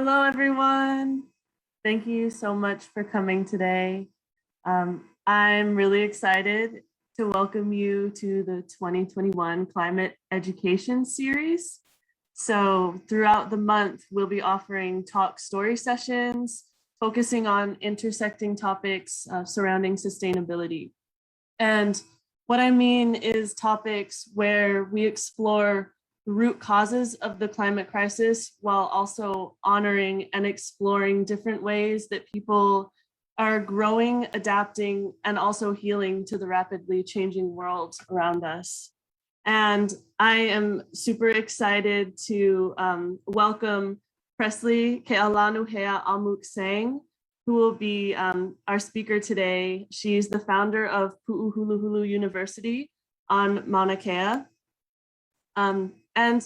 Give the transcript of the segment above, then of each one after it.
Hello, everyone. Thank you so much for coming today. I'm really excited to welcome you to the 2021 Climate Education Series. So throughout the month, we'll be offering talk story sessions, focusing on intersecting topics surrounding sustainability. And what I mean is topics where we explore the root causes of the climate crisis while also honoring and exploring different ways that people are growing, adapting, and also healing to the rapidly changing world around us. And I am super excited to welcome Presley Keʻalaanuhea Mook, who will be our speaker today. She's the founder of Pu'uhuluhulu University on Maunakea. And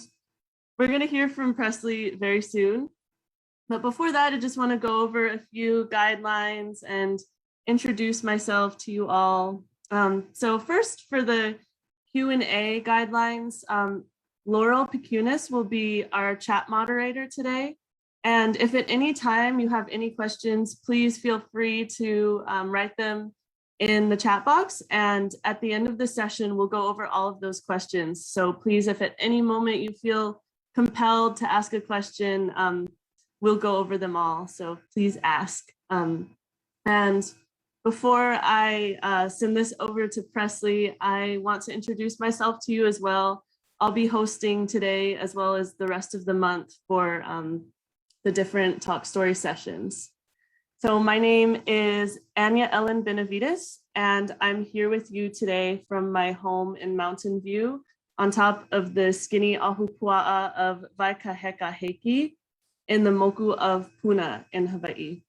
we're going to hear from Presley very soon. But before that, I just want to go over a few guidelines and introduce myself to you all. So first, for the Q&A guidelines, Laurel Pecunis will be our chat moderator today. And if at any time you have any questions, please feel free to write them in the chat box. And at the end of the session, we'll go over all of those questions. So please, if at any moment you feel compelled to ask a question, we'll go over them all. So please ask. And before I send this over to Presley, I want to introduce myself to you as well. I'll be hosting today as well as the rest of the month for the different talk story sessions. So my name is Anya Benavides, and I'm here with you today from my home in Mountain View on top of the skinny ahupua'a of Waikahekaheki in the moku of Puna in Hawaii.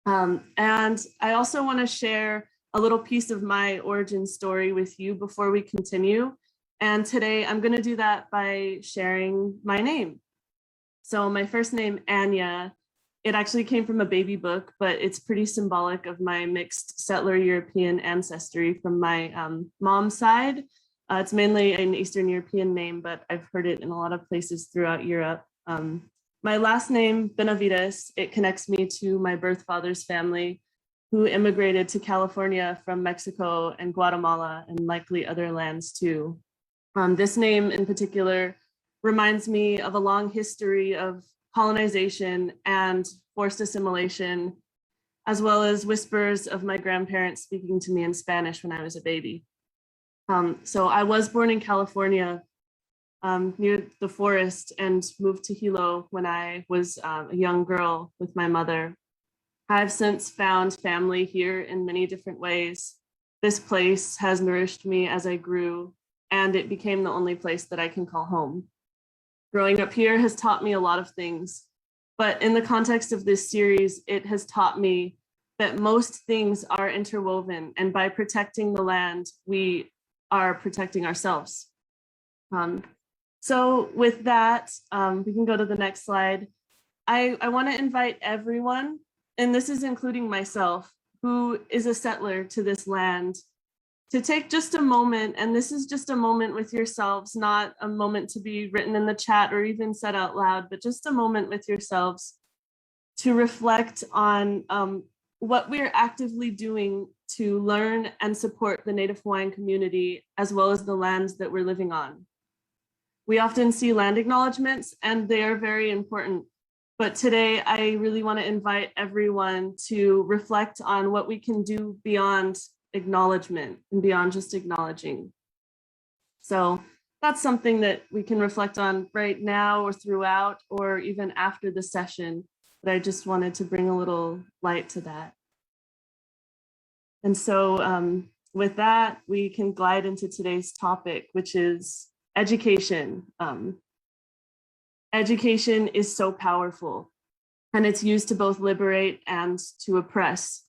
And I also want to share a little piece of my origin story with you before we continue. And today I'm going to do that by sharing my name. So my first name, Anya, it actually came from a baby book, but it's pretty symbolic of my mixed settler European ancestry from my mom's side. It's mainly an Eastern European name, but I've heard it in a lot of places throughout Europe. My last name, Benavides, it connects me to my birth father's family, who immigrated to California from Mexico and Guatemala and likely other lands too. This name in particular reminds me of a long history of colonization and forced assimilation, as well as whispers of my grandparents speaking to me in Spanish when I was a baby. So I was born in California near the forest and moved to Hilo when I was a young girl with my mother. I've since found family here in many different ways. This place has nourished me as I grew, and it became the only place that I can call home. Growing up here has taught me a lot of things, but in the context of this series, it has taught me that most things are interwoven, and by protecting the land, we are protecting ourselves. So with that, we can go to the next slide. I want to invite everyone, and this is including myself, who is a settler to this land, to take just a moment, and this is just a moment with yourselves, not a moment to be written in the chat or even said out loud, but just a moment with yourselves to reflect on what we're actively doing to learn and support the Native Hawaiian community, as well as the lands that we're living on. We often see land acknowledgements, and they are very important. But today, I really want to invite everyone to reflect on what we can do beyond acknowledgement and beyond just acknowledging. So that's something that we can reflect on right now or throughout or even after the session, but I just wanted to bring a little light to that. And so with that, we can glide into today's topic, which is education. Education is so powerful, and it's used to both liberate and to oppress.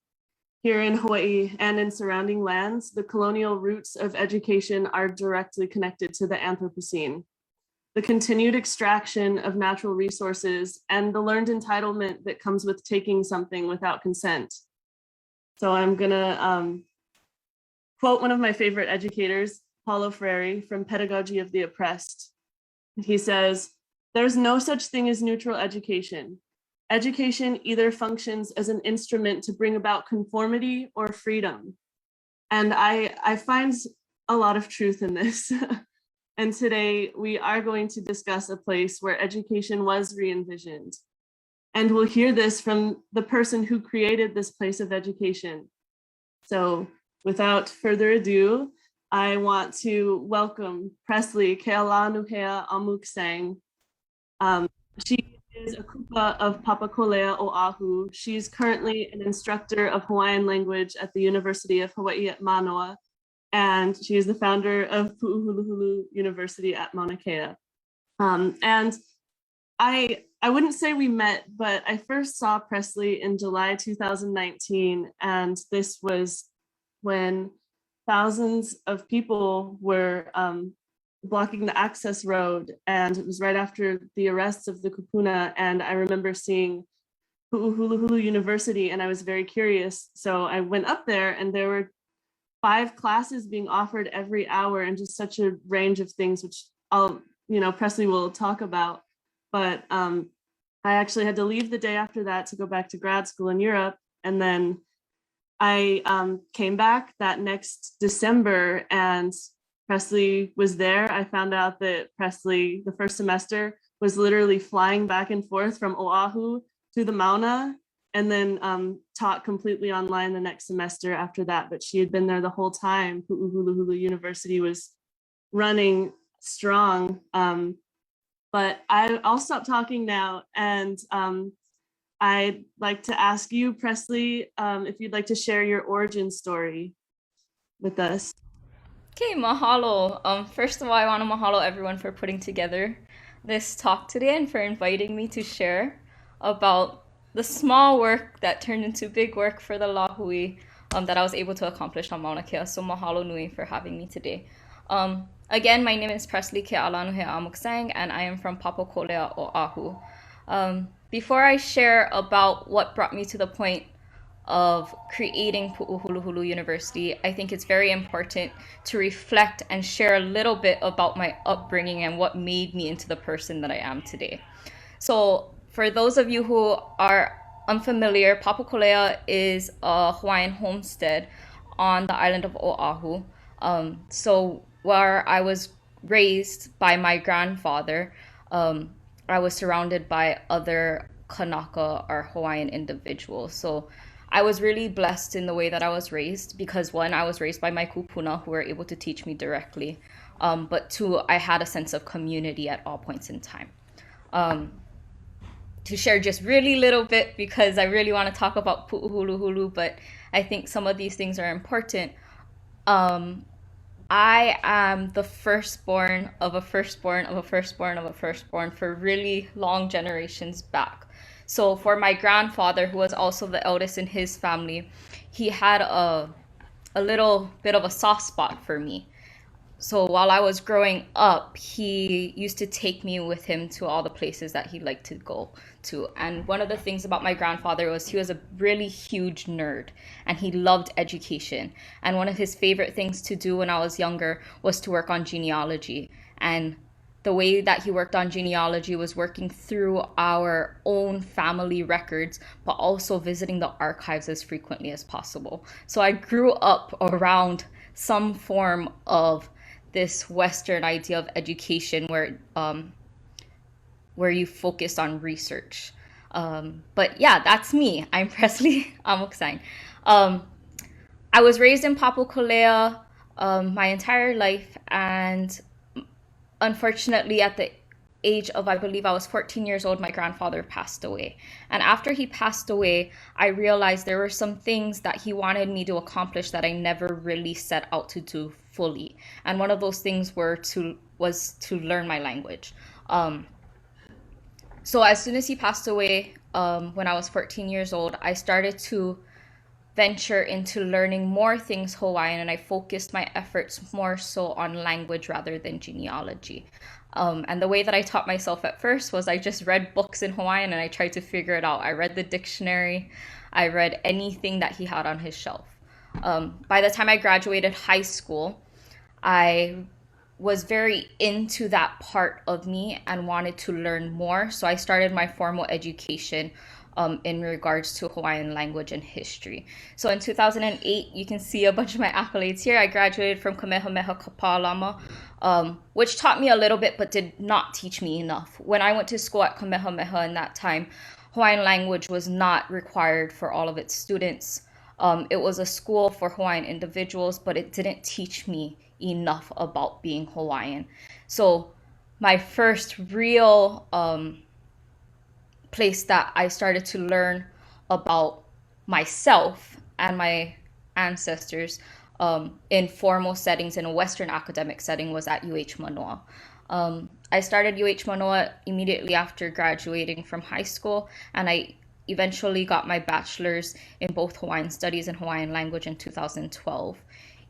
Here in Hawaii and in surrounding lands, the colonial roots of education are directly connected to the Anthropocene. The continued extraction of natural resources and the learned entitlement that comes with taking something without consent. So I'm gonna quote one of my favorite educators, Paulo Freire, from Pedagogy of the Oppressed. He says, "There's no such thing as neutral education. education either functions as an instrument to bring about conformity or freedom. And I find a lot of truth in this. And today we are going to discuss a place where education was re-envisioned. And we'll hear this from the person who created this place of education. So without further ado, I want to welcome Presley Keʻalaanuhea a Mook. She is a kupa of Papakōlea, Oʻahu. She's currently an instructor of Hawaiian language at the University of Hawaiʻi at Mānoa, and she is the founder of Pu'uhuluhulu University at Maunakea. And I wouldn't say we met, but I first saw Presley in July 2019, and this was when thousands of people were blocking the access road, and it was right after the arrests of the kupuna. And I remember seeing Pu'uhuluhulu University, and I was very curious. So I went up there, and there were 5 classes being offered every hour, and just such a range of things, which Presley will talk about. But I actually had to leave the day after that to go back to grad school in Europe, and then I came back that next December, and Presley was there. I found out that Presley, the first semester, was literally flying back and forth from Oʻahu to the Mauna, and then taught completely online the next semester after that. But she had been there the whole time. Pu'uhuluhulu University was running strong. But I'll stop talking now, and I'd like to ask you, Presley, if you'd like to share your origin story with us. Okay, mahalo. First of all, I want to mahalo everyone for putting together this talk today and for inviting me to share about the small work that turned into big work for the Lahui that I was able to accomplish on Maunakea. So mahalo nui for having me today. Again, my name is Presley Keʻalaanuhea a Mook, and I am from Papakōlea, Oʻahu. Before I share about what brought me to the point of creating Pu'uhuluhulu University, I think it's very important to reflect and share a little bit about my upbringing and what made me into the person that I am today. So for those of you who are unfamiliar, Papakōlea is a Hawaiian homestead on the island of Oʻahu. So where I was raised by my grandfather, I was surrounded by other Kanaka or Hawaiian individuals. So I was really blessed in the way that I was raised because, one, I was raised by my kupuna who were able to teach me directly, but two, I had a sense of community at all points in time. To share just really little bit, because I really want to talk about Pu'uhuluhulu, but I think some of these things are important. I am the firstborn of a firstborn of a firstborn of a firstborn for really long generations back. So for my grandfather, who was also the eldest in his family, he had a little bit of a soft spot for me. So while I was growing up, he used to take me with him to all the places that he liked to go to. And one of the things about my grandfather was he was a really huge nerd and he loved education. And one of his favorite things to do when I was younger was to work on genealogy. And the way that he worked on genealogy was working through our own family records, but also visiting the archives as frequently as possible. So I grew up around some form of this Western idea of education where you focus on research. But yeah, that's me. I'm Presley Amoksang. I was raised in Papakōlea my entire life, and unfortunately at the age of, I believe I was 14 years old, my grandfather passed away. And after he passed away, I realized there were some things that he wanted me to accomplish that I never really set out to do fully. And one of those things was to learn my language. So as soon as he passed away, when I was 14 years old, I started to venture into learning more things Hawaiian, and I focused my efforts more so on language rather than genealogy. And the way that I taught myself at first was I just read books in Hawaiian and I tried to figure it out. I read the dictionary, I read anything that he had on his shelf. By the time I graduated high school, I was very into that part of me and wanted to learn more. So I started my formal education in regards to Hawaiian language and history. So in 2008, you can see a bunch of my accolades here. I graduated from Kamehameha Kapalama, which taught me a little bit, but did not teach me enough. When I went to school at Kamehameha in that time, Hawaiian language was not required for all of its students. It was a school for Hawaiian individuals, but it didn't teach me enough about being Hawaiian. So my first real place that I started to learn about myself and my ancestors in formal settings, in a Western academic setting, was at UH Manoa. I started UH Manoa immediately after graduating from high school, and I eventually got my bachelor's in both Hawaiian Studies and Hawaiian Language in 2012.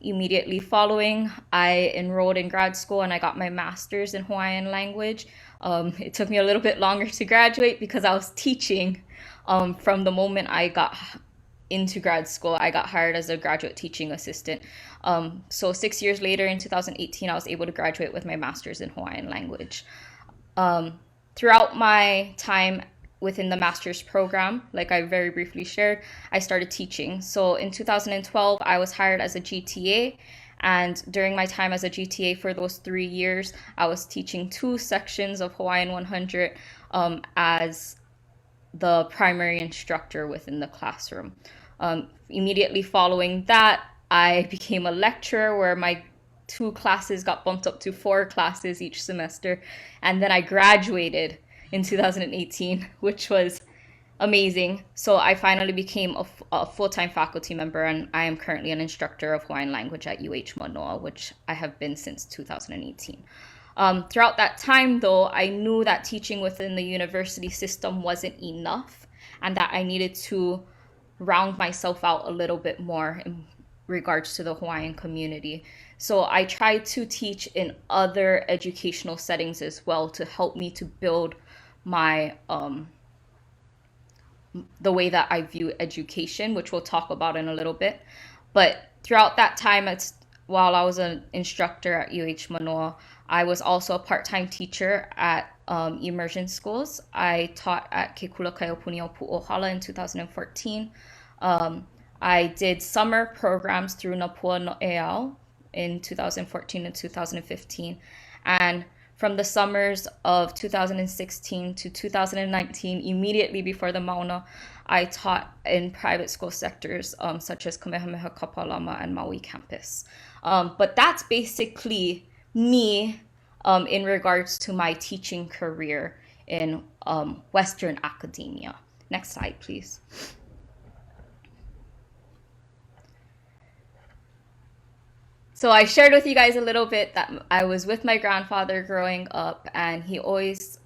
Immediately following, I enrolled in grad school and I got my master's in Hawaiian Language. It took me a little bit longer to graduate because I was teaching from the moment I got into grad school. I got hired as a graduate teaching assistant. So 6 years later, in 2018, I was able to graduate with my master's in Hawaiian Language. Throughout my time within the master's program, like I very briefly shared, I started teaching. So in 2012, I was hired as a GTA. And during my time as a GTA for those 3 years, I was teaching 2 sections of Hawaiian 100 as the primary instructor within the classroom. Immediately following that, I became a lecturer where my 2 classes got bumped up to 4 classes each semester. And then I graduated in 2018, which was amazing. So I finally became a full-time faculty member, and I am currently an instructor of Hawaiian language at UH Manoa, which I have been since 2018. Throughout that time, though, I knew that teaching within the university system wasn't enough and that I needed to round myself out a little bit more in regards to the Hawaiian community. So I tried to teach in other educational settings as well to help me to build my the way that I view education, which we'll talk about in a little bit. But throughout that time, while I was an instructor at UH Manoa, I was also a part-time teacher at immersion schools. I taught at Ke Kula Kaiopuni o Pu'uhuluhulu in 2014. I did summer programs through Napua No'eau in 2014 and 2015. And from the summers of 2016 to 2019, immediately before the Mauna, I taught in private school sectors such as Kamehameha Kapalama and Maui campus. But that's basically me in regards to my teaching career in Western academia. Next slide, please. So I shared with you guys a little bit that I was with my grandfather growing up, and he always,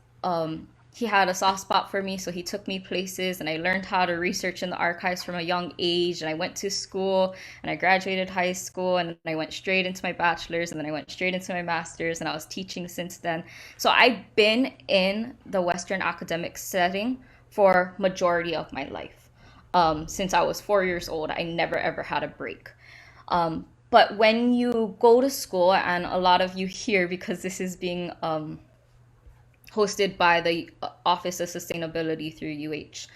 he had a soft spot for me, so he took me places, and I learned how to research in the archives from a young age, and I went to school, and I graduated high school, and I went straight into my bachelor's, and then I went straight into my master's, and I was teaching since then. So I've been in the Western academic setting for majority of my life. Since I was 4 years old, I never ever had a break. But when you go to school, and a lot of you here, because this is being hosted by the Office of Sustainability through UH,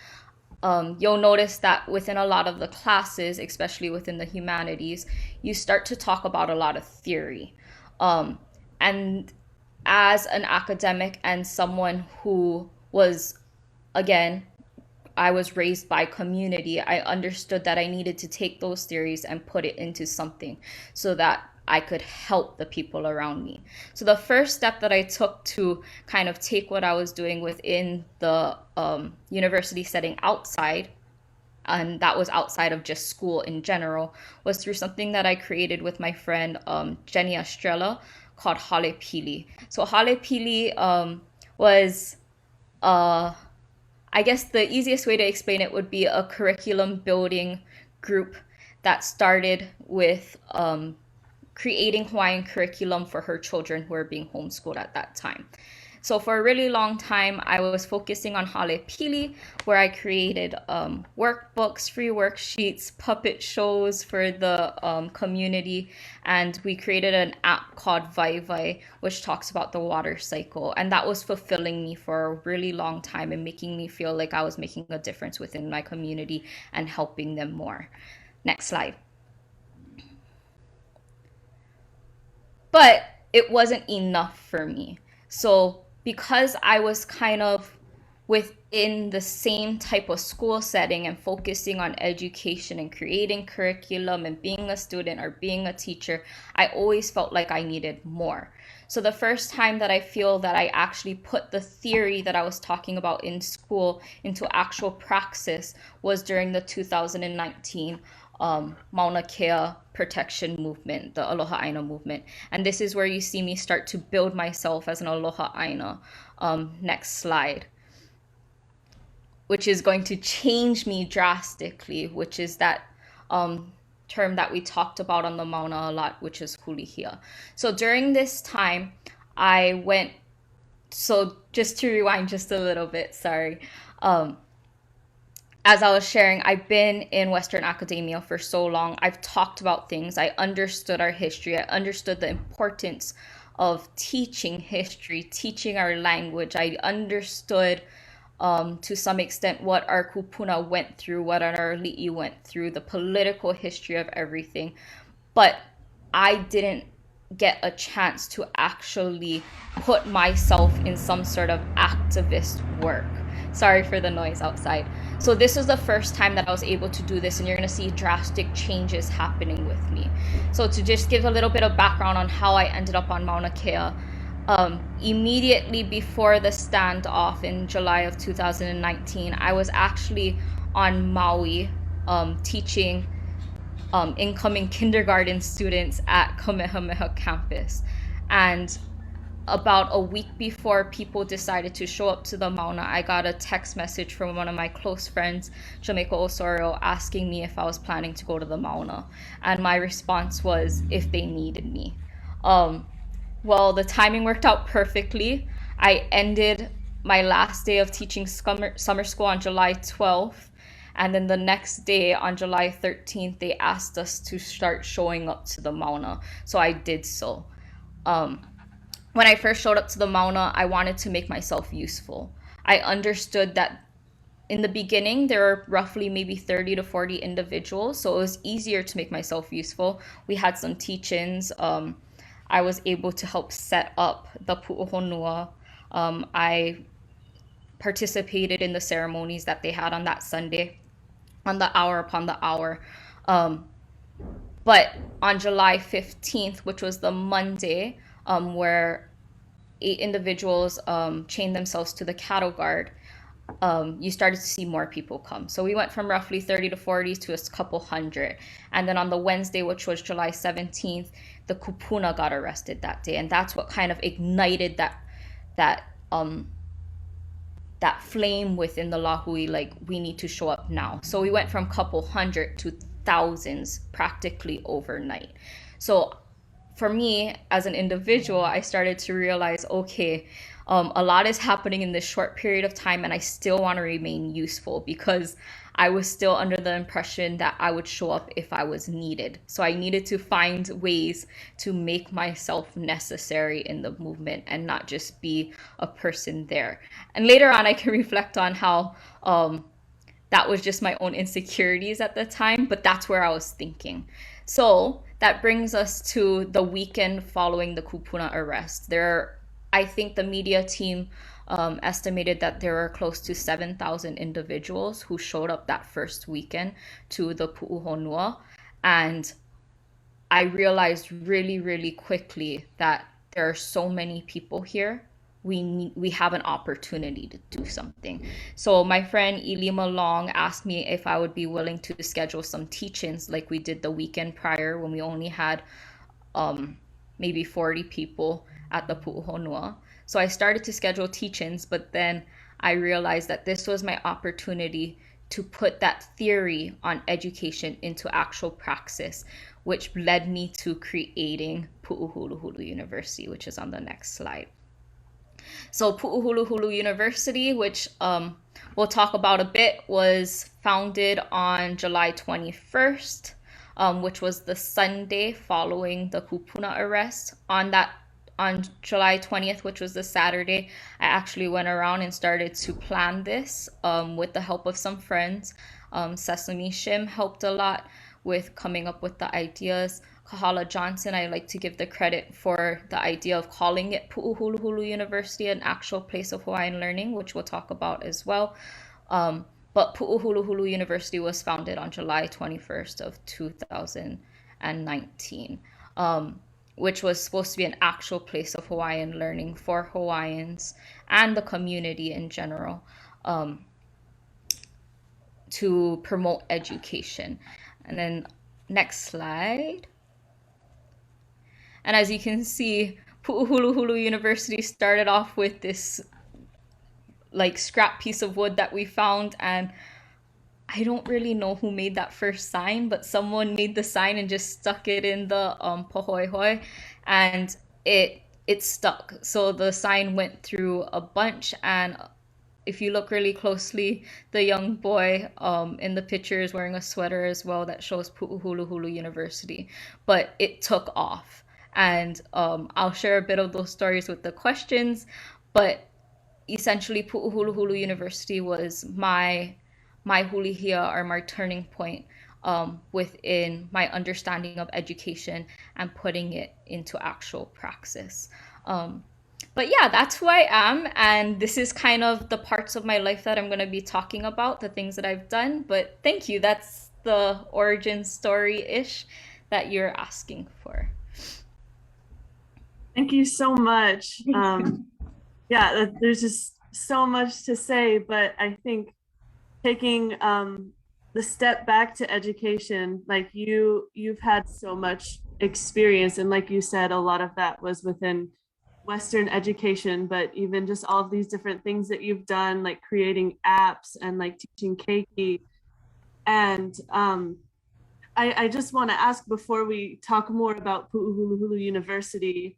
you'll notice that within a lot of the classes, especially within the humanities, you start to talk about a lot of theory. And as an academic and someone who was, again, I was raised by community, I understood that I needed to take those theories and put it into something so that I could help the people around me. So the first step that I took to kind of take what I was doing within the university setting outside, and that was outside of just school in general, was through something that I created with my friend Jenny Estrella called Hale Pili. So Hale Pili was I guess the easiest way to explain it would be a curriculum building group that started with creating Hawaiian curriculum for her children who were being homeschooled at that time. So for a really long time, I was focusing on Hale Pili, where I created workbooks, free worksheets, puppet shows for the community. And we created an app called Vai Vai, which talks about the water cycle. And that was fulfilling me for a really long time and making me feel like I was making a difference within my community and helping them more. Next slide. But it wasn't enough for me. So because I was kind of within the same type of school setting and focusing on education and creating curriculum and being a student or being a teacher, I always felt like I needed more. So the first time that I feel that I actually put the theory that I was talking about in school into actual praxis was during the 2019 Maunakea protection movement, the Aloha Aina movement. And this is where you see me start to build myself as an Aloha Aina. Next slide. Which is going to change me drastically, which is that term that we talked about on the Mauna a lot, which is hulihia. So during this time, I went, so just to rewind just a little bit, sorry. As I was sharing, I've been in Western academia for so long. I've talked about things. I understood our history. I understood the importance of teaching history, teaching our language. I understood to some extent what our kupuna went through, what our li'i went through, the political history of everything. But I didn't get a chance to actually put myself in some sort of activist work. Sorry for the noise outside. So this was the first time that I was able to do this, and you're going to see drastic changes happening with me. So to just give a little bit of background on how I ended up on Maunakea, immediately before the standoff in July of 2019, I was actually on Maui teaching incoming kindergarten students at Kamehameha campus. And about a week before people decided to show up to the Mauna, I got a text message from one of my close friends, Jamaica Osorio, asking me if I was planning to go to the Mauna. And my response was, if they needed me. Well, the timing worked out perfectly. I ended my last day of teaching summer school on July 12th. And then the next day, on July 13th, they asked us to start showing up to the Mauna. So I did so. When I first showed up to the Mauna, I wanted to make myself useful. I understood that in the beginning, there were roughly maybe 30 to 40 individuals, so it was easier to make myself useful. We had some teach-ins. I was able to help set up the pu'uhonua. I participated in the ceremonies that they had on that Sunday, on the hour upon the hour. But on July 15th, which was the Monday, where 8 individuals chained themselves to the cattle guard, you started to see more people come. So we went from roughly 30 to 40 to a couple hundred. And then on the Wednesday, which was July 17th, the kupuna got arrested that day. And that's what kind of ignited that flame within the lahui, like, we need to show up now. So we went from couple hundred to thousands practically overnight. So for me as an individual, I started to realize, okay, a lot is happening in this short period of time, and I still want to remain useful because I was still under the impression that I would show up if I was needed. So I needed to find ways to make myself necessary in the movement and not just be a person there. And later on, I can reflect on how that was just my own insecurities at the time, but that's where I was thinking. So that brings us to the weekend following the kupuna arrest. I think the media team estimated that there were close to 7,000 individuals who showed up that first weekend to the pu'uhonua. And I realized really, really quickly that there are so many people here. We have an opportunity to do something. So my friend Ilima Long asked me if I would be willing to schedule some teach-ins like we did the weekend prior when we only had maybe 40 people at the pu'uhonua. So I started to schedule teach-ins, but then I realized that this was my opportunity to put that theory on education into actual praxis, which led me to creating Pu'uhuluhulu University, which is on the next slide. So Pu'uhuluhulu University, which we'll talk about a bit, was founded on July 21st, which was the Sunday following the Kupuna arrest. On July 20th, which was the Saturday, I actually went around and started to plan this with the help of some friends. Sesame Shim helped a lot with coming up with the ideas. Kahala Johnson, I like to give the credit for the idea of calling it Pu'uhuluhulu University, an actual place of Hawaiian learning, which we'll talk about as well. But Pu'uhuluhulu University was founded on July 21st of 2019, which was supposed to be an actual place of Hawaiian learning for Hawaiians and the community in general, to promote education. And then next slide. And as you can see, Pu'uhuluhulu University started off with this like scrap piece of wood that we found, and I don't really know who made that first sign, but someone made the sign and just stuck it in the pohoihoi, and it stuck. So the sign went through a bunch, and if you look really closely, the young boy in the picture is wearing a sweater as well that shows Pu'uhuluhulu University. But it took off, and I'll share a bit of those stories with the questions. But essentially, Pu'uhuluhulu University was my hulihia, or my turning point within my understanding of education and putting it into actual praxis. But yeah, that's who I am, and this is kind of the parts of my life that I'm going to be talking about, the things that I've done. But thank you. That's the origin story-ish that you're asking for. Thank you so much. Yeah, there's just so much to say, but I think taking the step back to education, like you've had so much experience, and like you said, a lot of that was within Western education, but even just all of these different things that you've done, like creating apps and like teaching keiki. And I just want to ask, before we talk more about Pu'uhuluhulu University,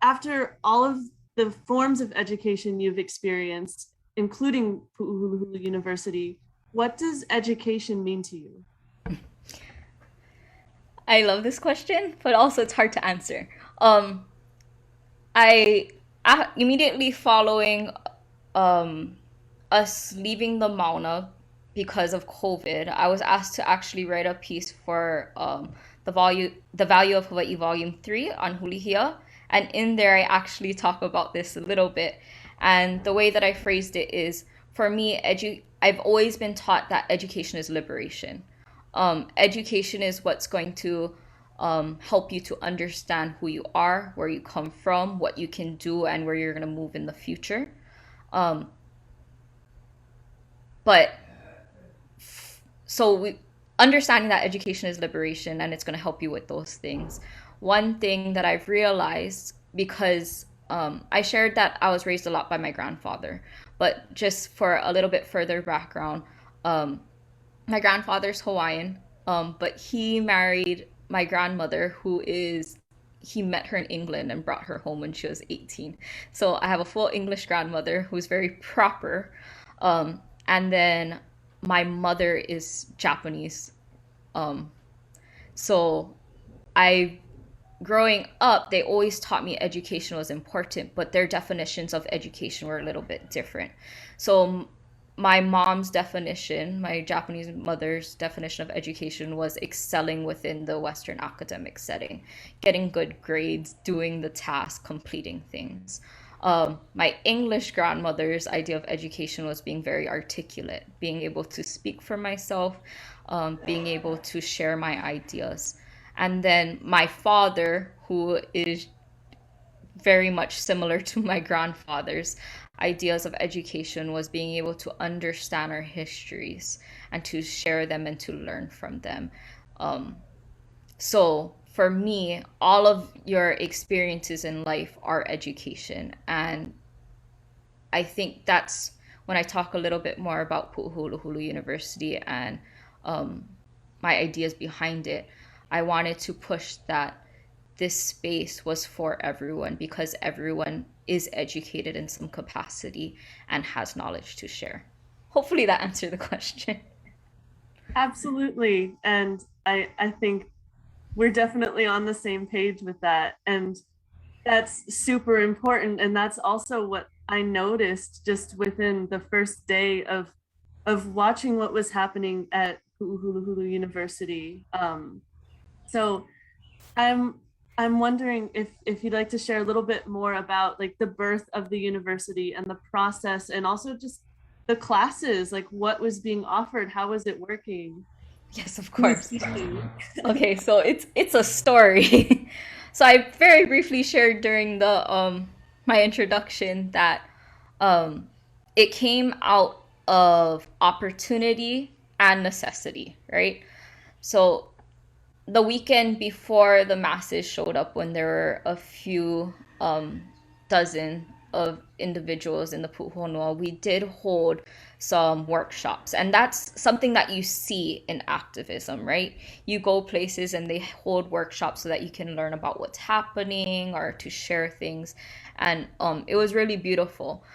after all of the forms of education you've experienced, including Pu'uhuluhulu University, what does education mean to you? I love this question, but also it's hard to answer. I immediately following us leaving the Mauna because of COVID, I was asked to actually write a piece for the value of Hawaii Volume 3 on Hulihia. And in there, I actually talk about this a little bit. And the way that I phrased it is, for me, I've always been taught that education is liberation. Education is what's going to help you to understand who you are, where you come from, what you can do, and where you're going to move in the future. Understanding that education is liberation, and it's going to help you with those things. One thing that I've realized, because I shared that I was raised a lot by my grandfather, but just for a little bit further background, my grandfather's Hawaiian, but he married my grandmother, he met her in England and brought her home when she was 18. So I have a full English grandmother who's very proper. And then my mother is Japanese. So growing up, they always taught me education was important, but their definitions of education were a little bit different. So my mom's definition, my Japanese mother's definition of education was excelling within the Western academic setting, getting good grades, doing the task, completing things. My English grandmother's idea of education was being very articulate, being able to speak for myself, being able to share my ideas. And then my father, who is very much similar to my grandfather's ideas of education, was being able to understand our histories and to share them and to learn from them. So for me, all of your experiences in life are education. And I think that's when I talk a little bit more about Pu'uhuluhulu University and my ideas behind it. I wanted to push that this space was for everyone because everyone is educated in some capacity and has knowledge to share. Hopefully that answered the question. Absolutely. And I think we're definitely on the same page with that. And that's super important. And that's also what I noticed just within the first day of watching what was happening at Pu'uhuluhulu University. So I'm I'm wondering if you'd like to share a little bit more about like the birth of the university and the process and also just the classes, like what was being offered, how was it working? Yes, of Who was course. teaching? Okay, so it's a story. So I very briefly shared during the my introduction that um it came out of opportunity and necessity, right? So the weekend before the masses showed up, when there were a few dozen of individuals in the Pu'uhonua, we did hold some workshops. And that's something that you see in activism, right? You go places and they hold workshops so that you can learn about what's happening or to share things. And it was really beautiful.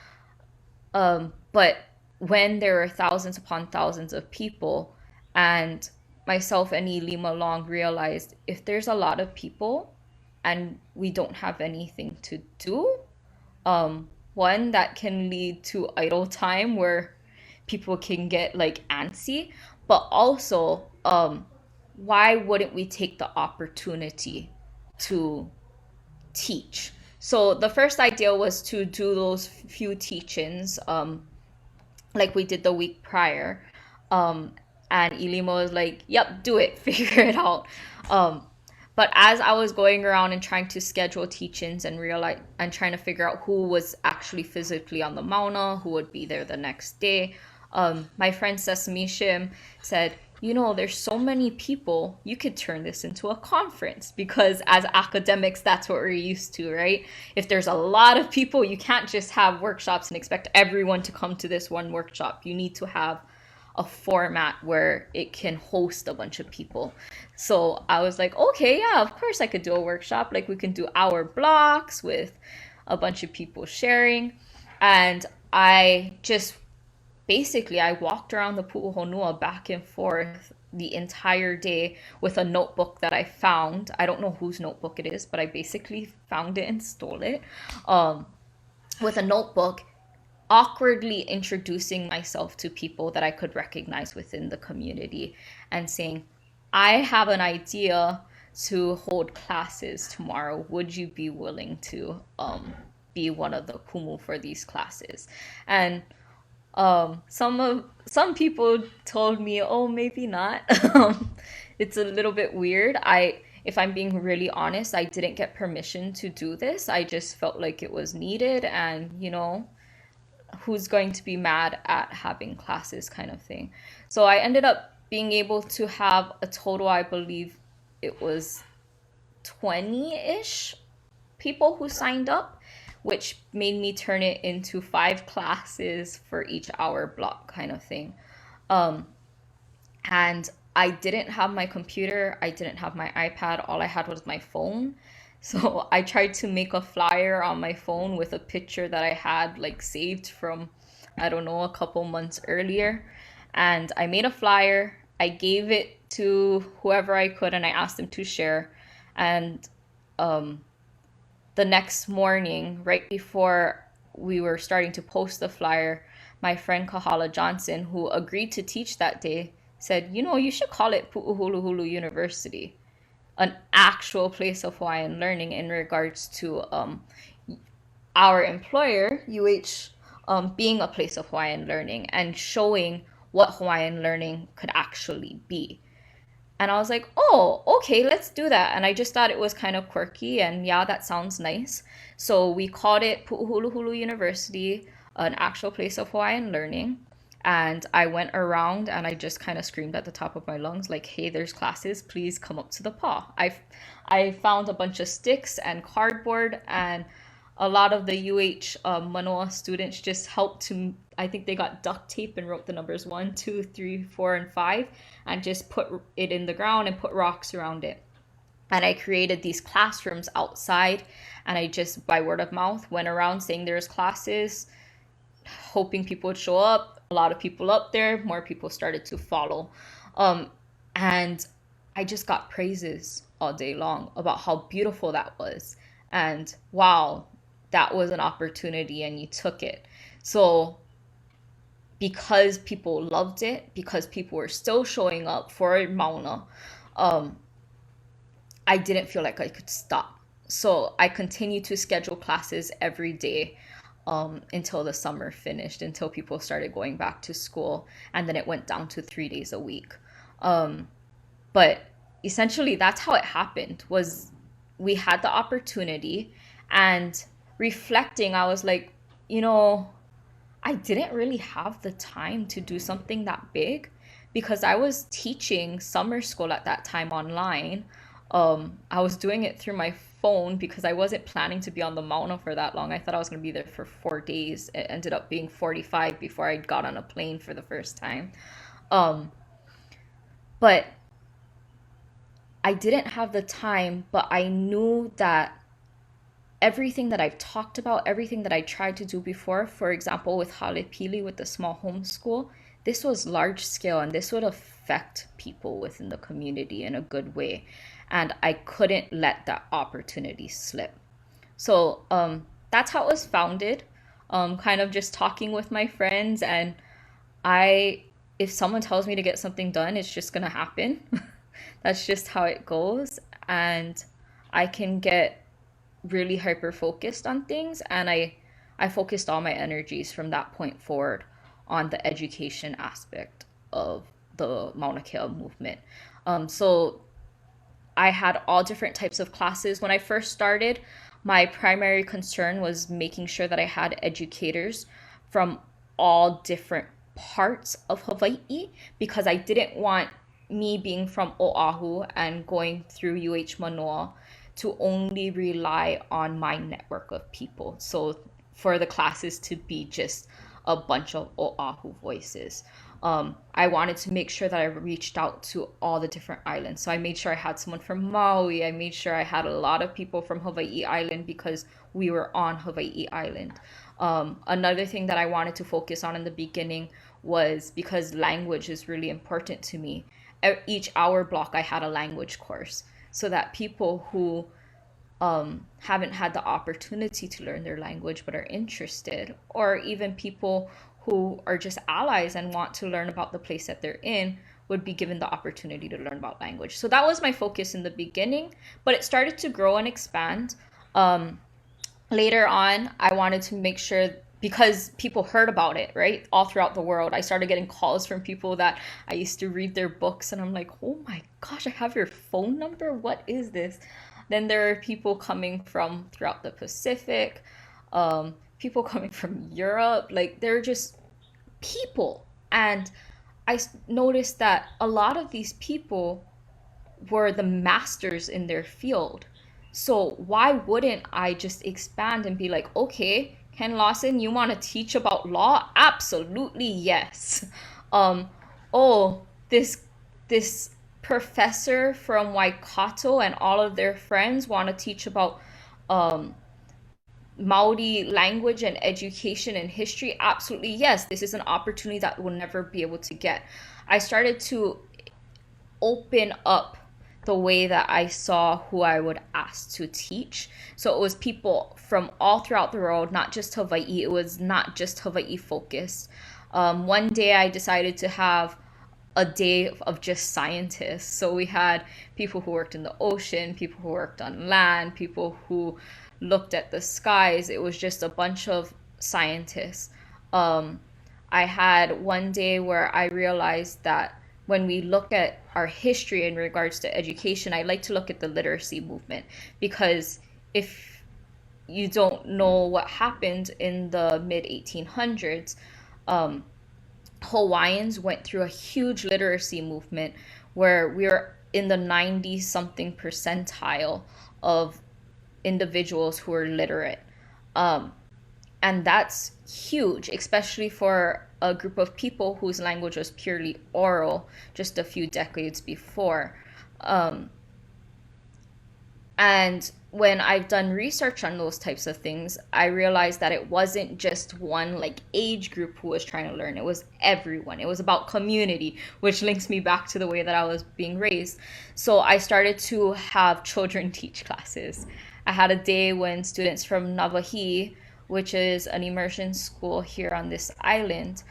But when there were thousands upon thousands of people, and myself and Elima Long realized if there's a lot of people and we don't have anything to do, one, that can lead to idle time where people can get like antsy, but also, why wouldn't we take the opportunity to teach? So the first idea was to do those few teach-ins, like we did the week prior. Um, and Elimo was like, yep, do it, figure it out. Um, but as I was going around and trying to schedule teach-ins and realize and trying to figure out who was actually physically on the Mauna, who would be there the next day, my friend Sesame Shim said, you know, there's so many people, you could turn this into a conference because as academics, that's what we're used to, right? If there's a lot of people, you can't just have workshops and expect everyone to come to this one workshop. You need to have a format where it can host a bunch of people. So I was like, okay, yeah, of course I could do a workshop. Like we can do hour blocks with a bunch of people sharing. And I just basically I walked around the Pu'uhonua back and forth the entire day with a notebook that I found. I don't know whose notebook it is, but I basically found it and stole it. With a notebook, awkwardly introducing myself to people that I could recognize within the community and saying, I have an idea to hold classes tomorrow. Would you be willing to be one of the kumu for these classes? And some people told me, oh, maybe not. It's a little bit weird. If I'm being really honest, I didn't get permission to do this. I just felt like it was needed, and who's going to be mad at having classes kind of thing. So I ended up being able to have a total, I believe it was 20-ish people who signed up, which made me turn it into 5 classes for each hour block kind of thing. And I didn't have my computer, I didn't have my iPad, all I had was my phone. So I tried to make a flyer on my phone with a picture that I had like saved from, I don't know, a couple months earlier. And I made a flyer, I gave it to whoever I could, and I asked them to share. And the next morning, right before we were starting to post the flyer, my friend Kahala Johnson, who agreed to teach that day, said, you should call it Pu'uhuluhulu University, an actual place of Hawaiian learning in regards to our employer, UH, being a place of Hawaiian learning and showing what Hawaiian learning could actually be. And I was like, oh, okay, let's do that. And I just thought it was kind of quirky and yeah, that sounds nice. So we called it Pu'uhuluhulu University, an actual place of Hawaiian learning. And I went around and I just kind of screamed at the top of my lungs, like, hey, there's classes, please come up to the PA. I found a bunch of sticks and cardboard, and a lot of the UH Manoa students just helped to, I think they got duct tape and wrote the numbers 1, 2, 3, 4, and 5, and just put it in the ground and put rocks around it. And I created these classrooms outside, and I just, by word of mouth, went around saying there's classes, hoping people would show up. A lot of people up there, more people started to follow. And I just got praises all day long about how beautiful that was. And wow, that was an opportunity and you took it. So because people loved it, because people were still showing up for Mauna, I didn't feel like I could stop. So I continued to schedule classes every day until the summer finished, until people started going back to school. And then it went down to 3 days a week. But essentially, that's how it happened, was we had the opportunity, and reflecting, I was like, I didn't really have the time to do something that big because I was teaching summer school at that time online. I was doing it through my phone because I wasn't planning to be on the Mauna for that long. I thought I was going to be there for 4 days. It ended up being 45 before I got on a plane for the first time. But I didn't have the time, but I knew that everything that I've talked about, everything that I tried to do before, for example, with Halepili, with the small homeschool, this was large scale and this would affect people within the community in a good way. And I couldn't let that opportunity slip. So that's how it was founded, kind of just talking with my friends. And if someone tells me to get something done, it's just going to happen. That's just how it goes. And I can get really hyper focused on things, and I focused all my energies from that point forward on the education aspect of the Maunakea movement. So I had all different types of classes. When I first started, my primary concern was making sure that I had educators from all different parts of Hawaii, because I didn't want me being from Oʻahu and going through UH Manoa to only rely on my network of people. So for the classes to be just a bunch of Oʻahu voices. I wanted to make sure that I reached out to all the different islands. So I made sure I had someone from Maui. I made sure I had a lot of people from Hawaii Island because we were on Hawaii Island. Another thing that I wanted to focus on in the beginning was, because language is really important to me, each hour block I had a language course, so that people who haven't had the opportunity to learn their language but are interested, or even people who are just allies and want to learn about the place that they're in, would be given the opportunity to learn about language. So that was my focus in the beginning, but it started to grow and expand. Later on, I wanted to make sure, because people heard about it, right? All throughout the world. I started getting calls from people that I used to read their books, and I'm like, oh my gosh, I have your phone number? What is this? Then there are people coming from throughout the Pacific, people coming from Europe. Like, they're just people. And I noticed that a lot of these people were the masters in their field. So why wouldn't I just expand and be like, okay, Ken Lawson, you want to teach about law? Absolutely, yes. Oh, this professor from Waikato and all of their friends want to teach about Maori language and education and history? Absolutely, yes. This is an opportunity that we'll never be able to get. I started to open up the way that I saw who I would ask to teach. So it was people from all throughout the world, not just Hawaii. It was not just Hawaii focused. One day I decided to have a day of just scientists. So we had people who worked in the ocean, people who worked on land, people who looked at the skies. It was just a bunch of scientists. I had one day where I realized that when we look at our history in regards to education, I like to look at the literacy movement, because if you don't know what happened in the mid 1800s, Hawaiians went through a huge literacy movement where we were in the 90 something percentile of individuals who are literate. And that's huge, especially for a group of people whose language was purely oral just a few decades before. And when I've done research on those types of things, I realized that it wasn't just one like age group who was trying to learn. It was everyone. It was about community, which links me back to the way that I was being raised. So I started to have children teach classes. I had a day when students from Navahi, which is an immersion school here on this island,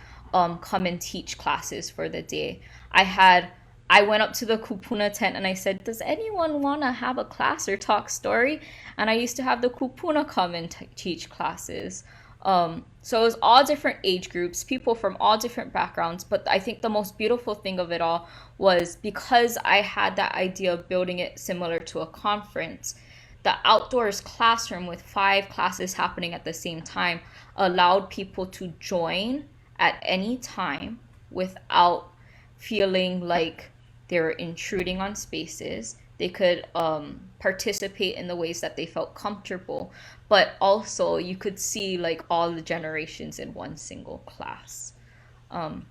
come and teach classes for the day. I had I went up to the kupuna tent and I said, "Does anyone want to have a class or talk story?" And I used to have the kupuna come and teach classes. So it was all different age groups, people from all different backgrounds. But I think the most beautiful thing of it all was because I had that idea of building it similar to a conference, the outdoors classroom with 5 classes happening at the same time allowed people to join at any time without feeling like they were intruding on spaces. They could participate in the ways that they felt comfortable, but also you could see like all the generations in one single class. Um,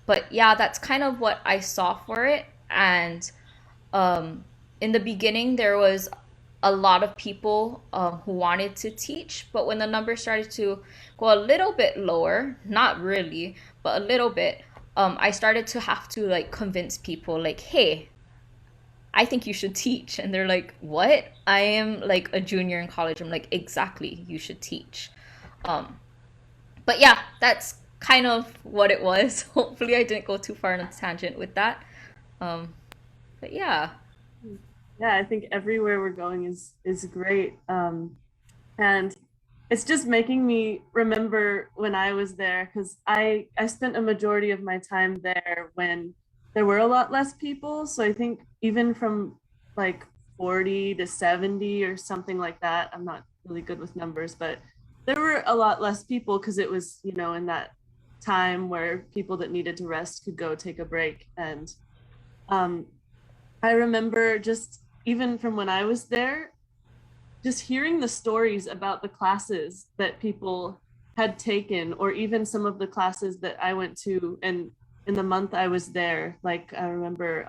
but yeah, that's kind of what I saw for it. And um, in the beginning, there was a lot of people who wanted to teach, but when the numbers started to go a little bit lower, not really, but a little bit, I started to have to like convince people, like, hey, I think you should teach. And they're like, what? I am like a junior in college. I'm like, exactly, you should teach. Um, but yeah, that's kind of what it was. Hopefully, I didn't go too far on a tangent with that. Um, but yeah. Yeah, I think everywhere we're going is great. And it's just making me remember when I was there because I spent a majority of my time there when there were a lot less people. So I think even from like 40 to 70 or something like that. I'm not really good with numbers, but there were a lot less people because it was, you know, in that time where people that needed to rest could go take a break. And um, I remember just even from when I was there, just hearing the stories about the classes that people had taken, or even some of the classes that I went to. And in the month I was there, like I remember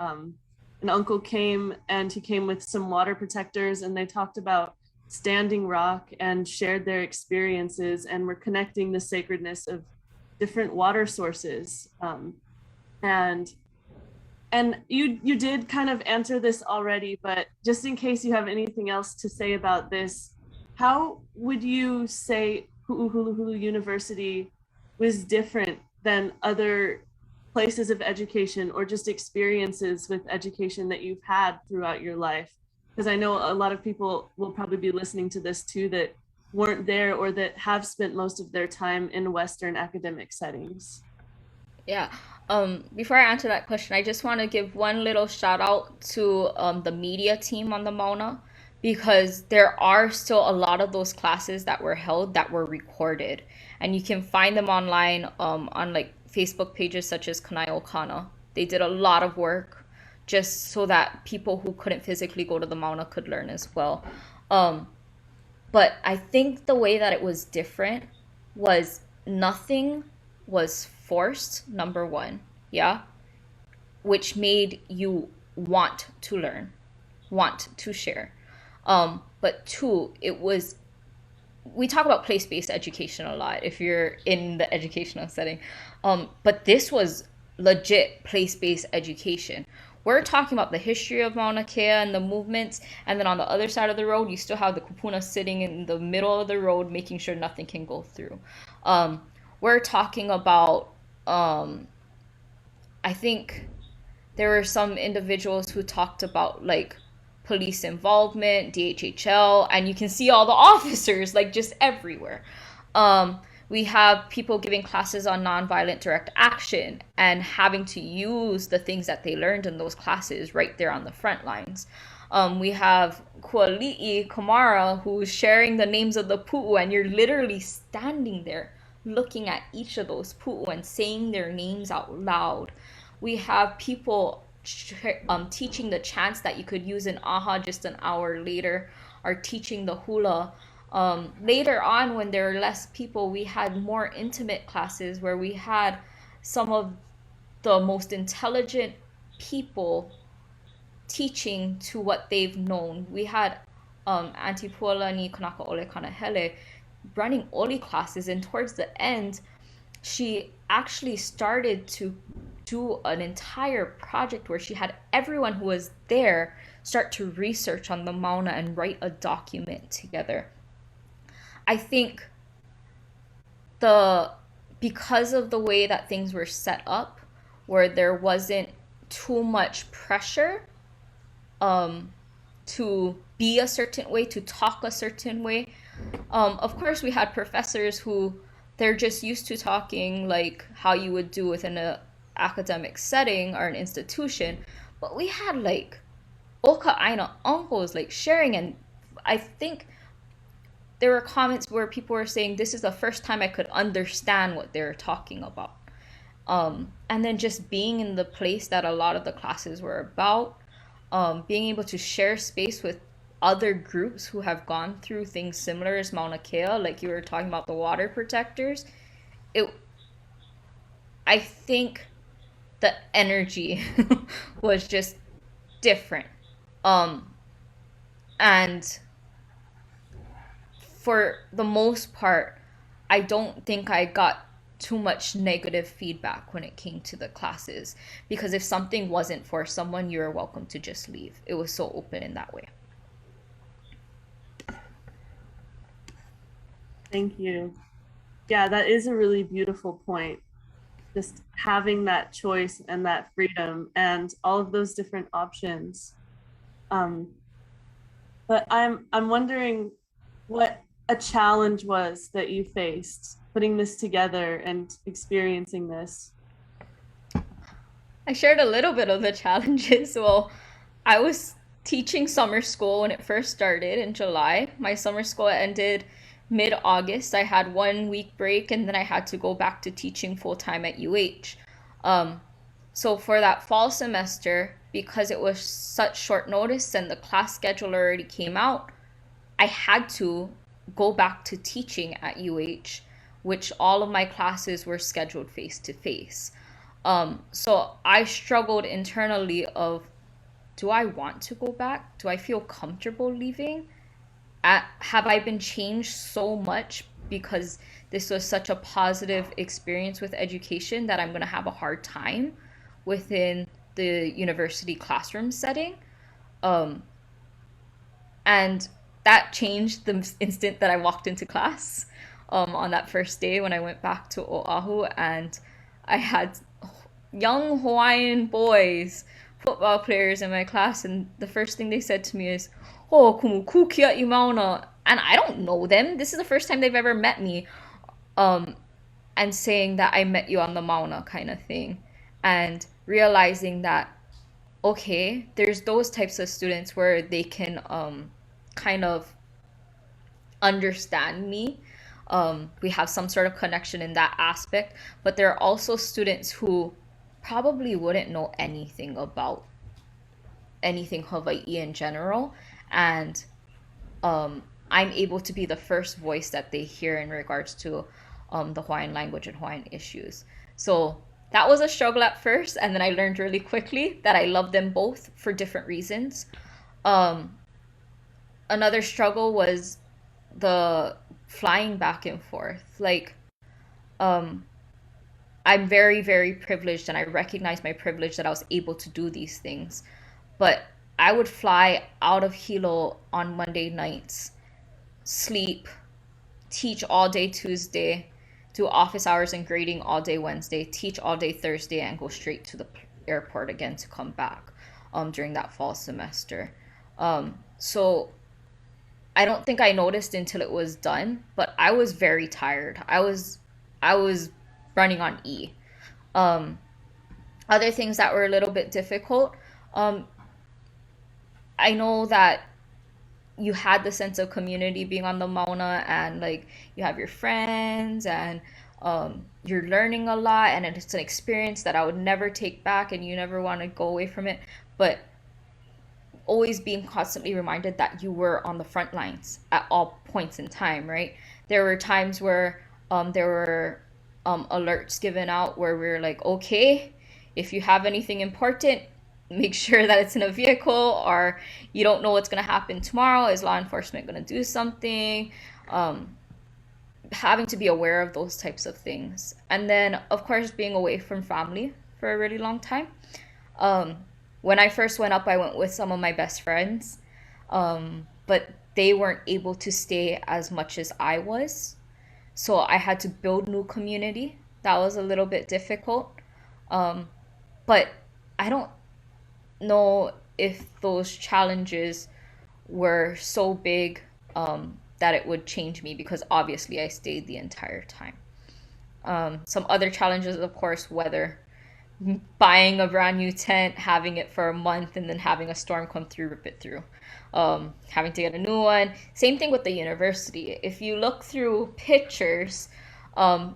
an uncle came and he came with some water protectors and they talked about Standing Rock and shared their experiences and were connecting the sacredness of different water sources. And you did kind of answer this already, but just in case you have anything else to say about this, how would you say Pu'uhuluhulu University was different than other places of education or just experiences with education that you've had throughout your life? Because I know a lot of people will probably be listening to this too that weren't there or that have spent most of their time in Western academic settings. Yeah. Before I answer that question, I just want to give one little shout out to the media team on the Mauna because there are still a lot of those classes that were held that were recorded. And you can find them online on like Facebook pages such as Kanai Okana. They did a lot of work just so that people who couldn't physically go to the Mauna could learn as well. Um, but I think the way that it was different was nothing was forced, number one, yeah, which made you want to learn, want to share. But two, it was, we talk about place-based education a lot if you're in the educational setting. But this was legit place-based education. We're talking about the history of Maunakea and the movements, and then on the other side of the road, you still have the kupuna sitting in the middle of the road, making sure nothing can go through. Um, we're talking about, I think there were some individuals who talked about like police involvement, DHHL, and you can see all the officers like just everywhere. We have people giving classes on nonviolent direct action and having to use the things that they learned in those classes right there on the front lines. We have Kuali'i Kamara who's sharing the names of the pu'u, and you're literally standing there looking at each of those pu'u and saying their names out loud. We have people teaching the chants that you could use in AHA just an hour later, are teaching the hula. Later on, when there were less people, we had more intimate classes where we had some of the most intelligent people teaching to what they've known. We had Auntie Pualani Kanakaʻole Kanahele running Oli classes, and towards the end, she actually started to do an entire project where she had everyone who was there start to research on the Mauna and write a document together. I think because of the way that things were set up, where there wasn't too much pressure to be a certain way, to talk a certain way. Of course, we had professors who they're just used to talking like how you would do within an academic setting or an institution, but we had like Oka Aina uncles like sharing, and I think there were comments where people were saying this is the first time I could understand what they were talking about. And then just being in the place that a lot of the classes were about, being able to share space with other groups who have gone through things similar as Maunakea, like you were talking about the water protectors. I think the energy was just different. And for the most part, I don't think I got too much negative feedback when it came to the classes, because if something wasn't for someone, you're welcome to just leave. It was so open in that way. Thank you. Yeah, that is a really beautiful point. Just having that choice and that freedom and all of those different options. But I'm wondering what a challenge was that you faced putting this together and experiencing this. I shared a little bit of the challenges. Well, I was teaching summer school when it first started in July. My summer school ended mid-August. I had 1 week break, and then I had to go back to teaching full-time at UH. So for that fall semester, because it was such short notice and the class schedule already came out, I had to go back to teaching at UH, which all of my classes were scheduled face-to-face. So I struggled internally of, do I want to go back? Do I feel comfortable leaving? Have I been changed so much because this was such a positive experience with education that I'm going to have a hard time within the university classroom setting? And that changed the instant that I walked into class on that first day when I went back to Oʻahu, and I had young Hawaiian boys, football players in my class, and the first thing they said to me is, "Oh, kumu kukia I Mauna," and I don't know them. This is the first time they've ever met me, and saying that I met you on the Mauna kind of thing, and realizing that, okay, there's those types of students where they can kind of understand me. We have some sort of connection in that aspect, but there are also students who probably wouldn't know anything about anything Hawaii in general, and I'm able to be the first voice that they hear in regards to the Hawaiian language and Hawaiian issues. So that was a struggle at first, and then I learned really quickly that I love them both for different reasons. Another struggle was the flying back and forth. Like, I'm very, very privileged, and I recognize my privilege that I was able to do these things. But I would fly out of Hilo on Monday nights, sleep, teach all day Tuesday, do office hours and grading all day Wednesday, teach all day Thursday, and go straight to the airport again to come back during that fall semester. So I don't think I noticed until it was done, but I was very tired. I was running on E. Other things that were a little bit difficult, I know that you had the sense of community being on the Mauna, and like you have your friends, and you're learning a lot, and it's an experience that I would never take back, and you never want to go away from it. But always being constantly reminded that you were on the front lines at all points in time, right? There were times where there were alerts given out where we were like, okay, if you have anything important, make sure that it's in a vehicle, or you don't know what's going to happen tomorrow. Is law enforcement going to do something? Um, Having to be aware of those types of things. And then, of course, being away from family for a really long time. Um, when I first went up, I went with some of my best friends, but they weren't able to stay as much as I was. So I had to build new community. That was a little bit difficult. Um, but I don't know if those challenges were so big that it would change me, because obviously I stayed the entire time. Some other challenges, of course, weather. Buying a brand new tent, having it for a month, and then having a storm come through, rip it through. Having to get a new one. Same thing with the university. If you look through pictures,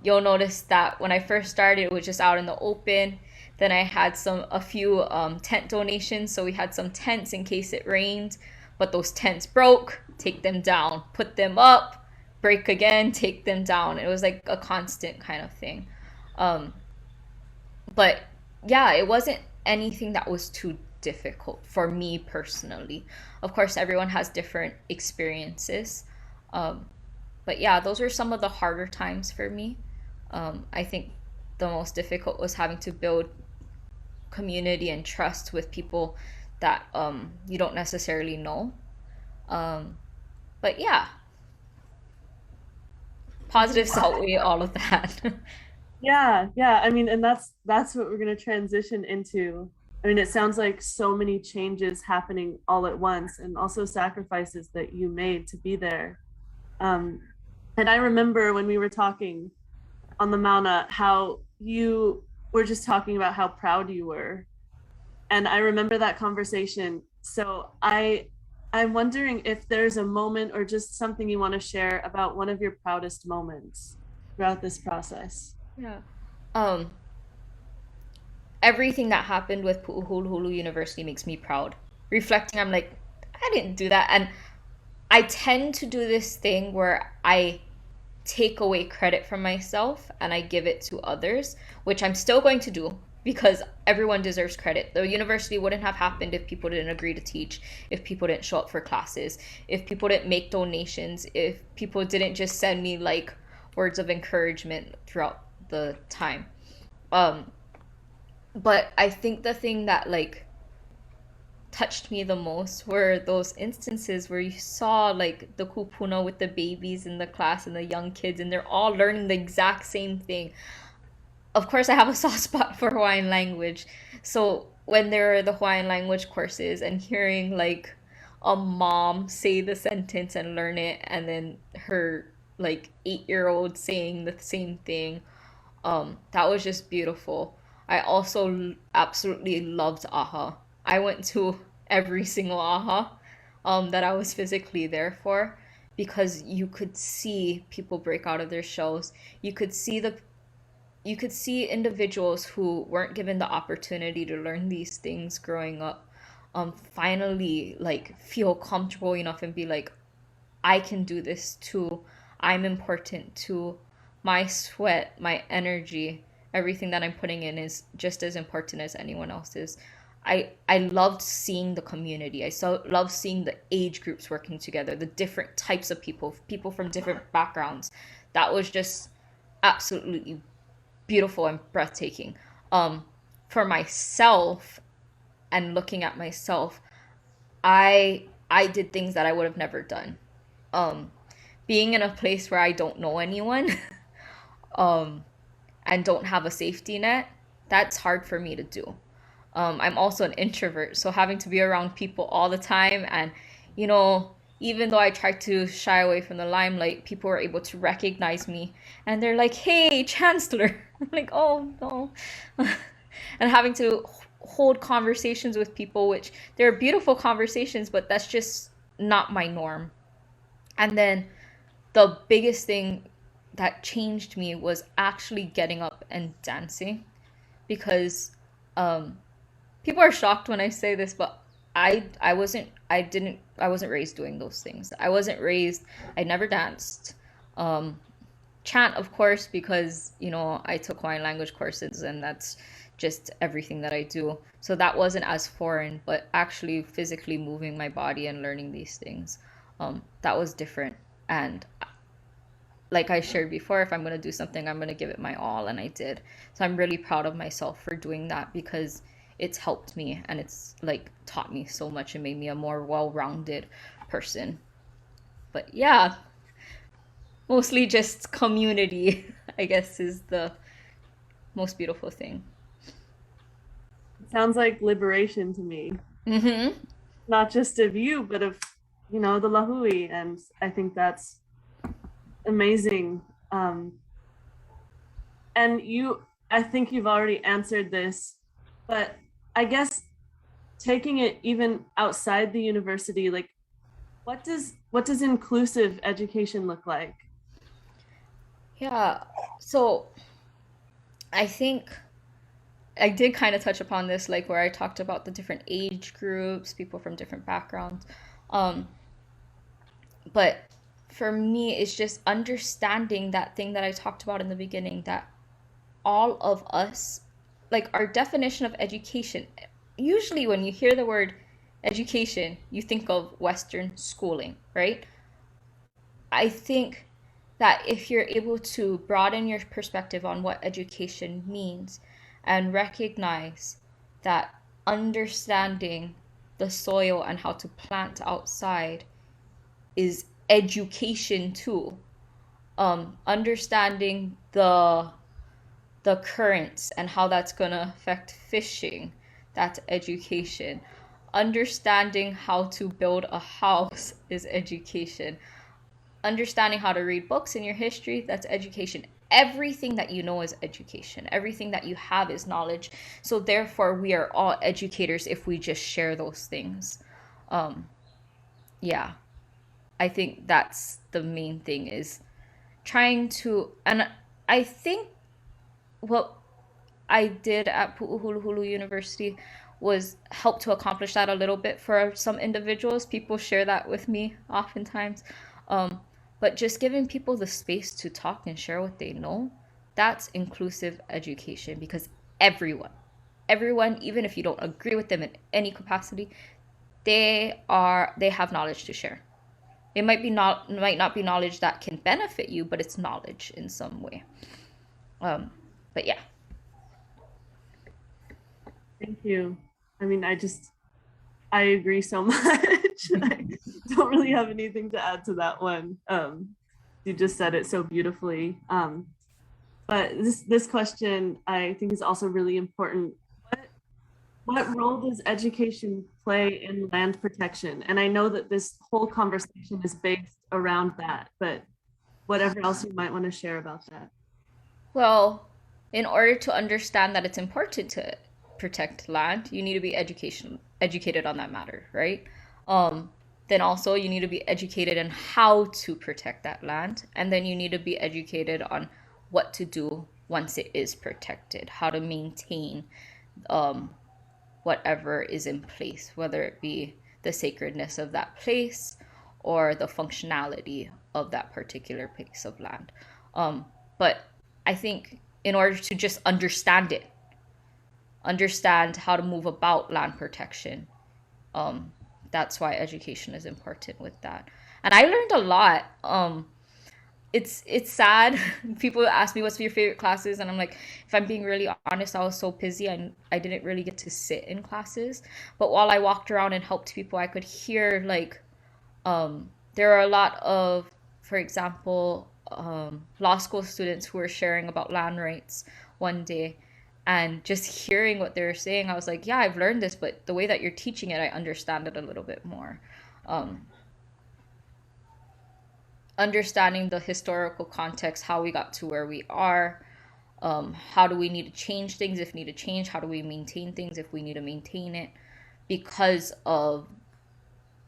you'll notice that when I first started, it was just out in the open. Then I had a few tent donations, so we had some tents in case it rained. But those tents broke, take them down, put them up, break again, take them down. It was like a constant kind of thing. Um, but yeah, it wasn't anything that was too difficult for me personally. Of course, everyone has different experiences. Um, but yeah, those were some of the harder times for me. I think the most difficult was having to build community and trust with people that you don't necessarily know. Um, but yeah, positives outweigh all of that. Yeah, yeah. I mean, and that's what we're going to transition into. I mean, it sounds like so many changes happening all at once, and also sacrifices that you made to be there. Um, and I remember when we were talking on the Mauna, how you were just talking about how proud you were. And I remember that conversation. So I'm wondering if there's a moment or just something you want to share about one of your proudest moments throughout this process. Yeah. Um, Everything that happened with Pu'uhuluhulu University makes me proud. Reflecting, I'm like, I didn't do that. And I tend to do this thing where I take away credit from myself and I give it to others, which I'm still going to do because everyone deserves credit. The university wouldn't have happened if people didn't agree to teach, if people didn't show up for classes, if people didn't make donations, if people didn't just send me like words of encouragement throughout the time. Um, but I think the thing that like touched me the most were those instances where you saw like the kupuna with the babies in the class and the young kids, and they're all learning the exact same thing. Of course, I have a soft spot for Hawaiian language. So when there are the Hawaiian language courses and hearing like a mom say the sentence and learn it, and then her like 8-year-old saying the same thing, that was just beautiful. I also absolutely loved AHA. I went to every single AHA that I was physically there for, because you could see people break out of their shells. You could see individuals who weren't given the opportunity to learn these things growing up finally like feel comfortable enough and be like, I can do this too. I'm important too. My sweat, my energy, everything that I'm putting in is just as important as anyone else's. I loved seeing the community. Loved seeing the age groups working together, the different types of people, people from different backgrounds. That was just absolutely beautiful and breathtaking. Um, for myself and looking at myself, I did things that I would have never done. Um, Being in a place where I don't know anyone, um, and don't have a safety net, that's hard for me to do. I'm also an introvert, so having to be around people all the time, and you know, even though I tried to shy away from the limelight, people were able to recognize me, and they're like, "Hey, Chancellor!" I'm like, "Oh no," and having to hold conversations with people, which they're beautiful conversations, but that's just not my norm. And then the biggest thing that changed me was actually getting up and dancing, because um, people are shocked when I say this, but I wasn't raised doing those things. I never danced. Um, Chant, of course, because I took Hawaiian language courses, and that's just everything that I do. So that wasn't as foreign, but actually physically moving my body and learning these things, that was different. And like I shared before, if I'm going to do something, I'm going to give it my all, and I did. So I'm really proud of myself for doing that, because it's helped me and it's like taught me so much and made me a more well-rounded person. But yeah, mostly just community, I guess, is the most beautiful thing. It sounds like liberation to me, Mm-hmm. not just of you, but of, the Lahui. And I think that's amazing. And I think you've already answered this, but I guess taking it even outside the university, like what does inclusive education look like? Yeah. So I think I did kind of touch upon this, like where I talked about the different age groups, people from different backgrounds. Um, but for me, it's just understanding that thing that I talked about in the beginning, that all of us, like our definition of education, usually when you hear the word education, you think of Western schooling, right? I think that if you're able to broaden your perspective on what education means and recognize that understanding the soil and how to plant outside is education too. Understanding the currents and how that's going to affect fishing, that's education. Understanding how to build a house is education. Understanding how to read books in your history, that's education. Everything that you know is education. Everything that you have is knowledge. So therefore, we are all educators if we just share those things. Um, yeah, I think that's the main thing, is trying to, and I think what I did at Pu'uhuluhulu University was help to accomplish that a little bit for some individuals. People share that with me oftentimes. Um, but just giving people the space to talk and share what they know, that's inclusive education, because everyone, even if you don't agree with them in any capacity, they have knowledge to share. It might not be knowledge that can benefit you, but it's knowledge in some way. But yeah. Thank you. I mean, I agree so much. I don't really have anything to add to that one. You just said it so beautifully. But this question I think is also really important. What role does education play in land protection? And I know that this whole conversation is based around that, but whatever else you might want to share about that. Well, in order to understand that it's important to protect land, you need to be educated on that matter, right? Then also you need to be educated on how to protect that land, and then you need to be educated on what to do once it is protected, how to maintain um, whatever is in place, whether it be the sacredness of that place or the functionality of that particular piece of land. But I think in order to just understand it, understand how to move about land protection, that's why education is important with that. And I learned a lot. It's sad. People ask me what's your favorite classes, and I'm like, if I'm being really honest, I was so busy and I didn't really get to sit in classes. But while I walked around and helped people, I could hear like there are a lot of, for example, law school students who were sharing about land rights one day, and just hearing what they were saying, I was like, yeah, I've learned this, but the way that you're teaching it, I understand it a little bit more. Um, Understanding the historical context, how we got to where we are, how do we need to change things if need to change, how do we maintain things if we need to maintain it, because of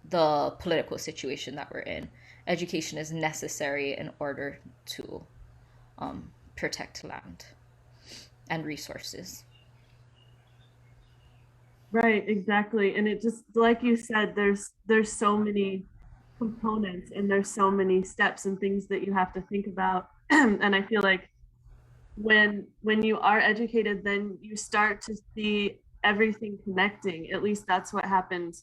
the political situation that we're in. Education is necessary in order to protect land and resources. Right, exactly. And it just, like you said, there's so many components and there's so many steps and things that you have to think about. And I feel like when you are educated, then you start to see everything connecting. At least that's what happened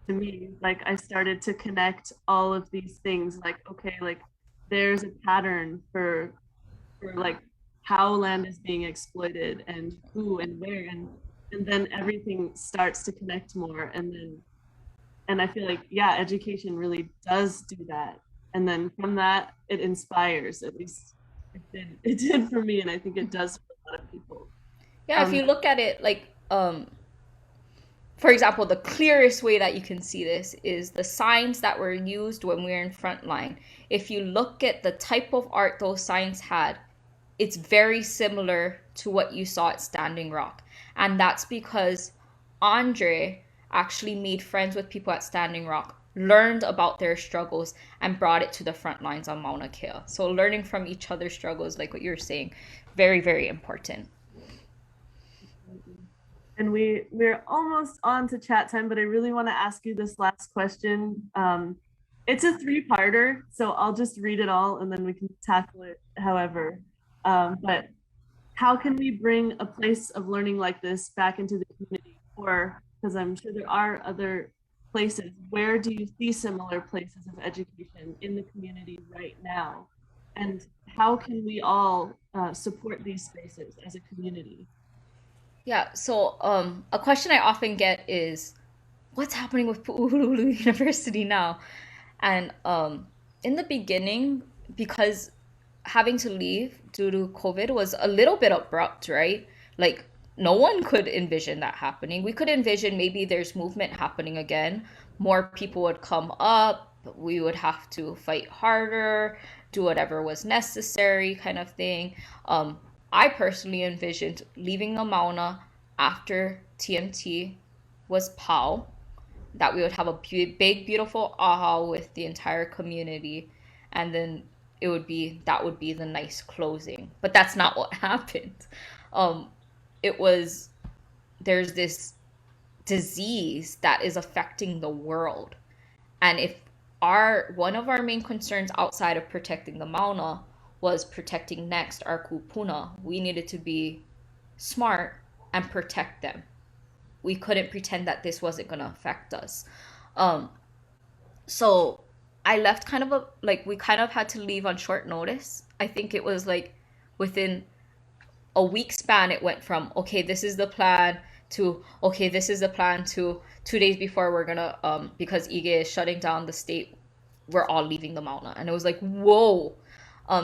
to me. Like I started to connect all of these things, like, okay, like there's a pattern for like how land is being exploited and who and where, and then everything starts to connect more. And I feel like, yeah, education really does do that. And then from that, it inspires. At least it did for me, and I think it does for a lot of people. Yeah, if Um, you look at it like, for example, the clearest way that you can see this is the signs that were used when we were in frontline. If you look at the type of art those signs had, it's very similar to what you saw at Standing Rock. And that's because Andre actually made friends with people at Standing Rock, learned about their struggles, and brought it to the front lines on Mauna Kea. So learning from each other's struggles, like what you're saying, very, very important. and we're almost on to chat time, but I really want to ask you this last question. It's a three-parter, so I'll just read it all and then we can tackle it however. But how can we bring a place of learning like this back into the community? Or, because I'm sure there are other places, where do you see similar places of education in the community right now? And how can we all support these spaces as a community? Yeah, so a question I often get is, what's happening with Pu'uhuluhulu University now? And in the beginning, because having to leave due to COVID was a little bit abrupt, right? Like, no one could envision that happening. We could envision maybe there's movement happening again. More people would come up. We would have to fight harder, do whatever was necessary, kind of thing. I personally envisioned leaving the Mauna after TMT was POW, that we would have a big, beautiful aha with the entire community, and then that would be the nice closing. But that's not what happened. Um, it was There's this disease that is affecting the world, and if our one of our main concerns outside of protecting the Mauna was protecting next our kupuna, we needed to be smart and protect them. We couldn't pretend that this wasn't going to affect us. Um, so I left kind of we kind of had to leave on short notice. I think it was like within a week span, it went from, okay, this is the plan to, okay, this is the plan to 2 days before we're gonna, because Ige is shutting down the state, we're all leaving the Mauna. And it was like, whoa.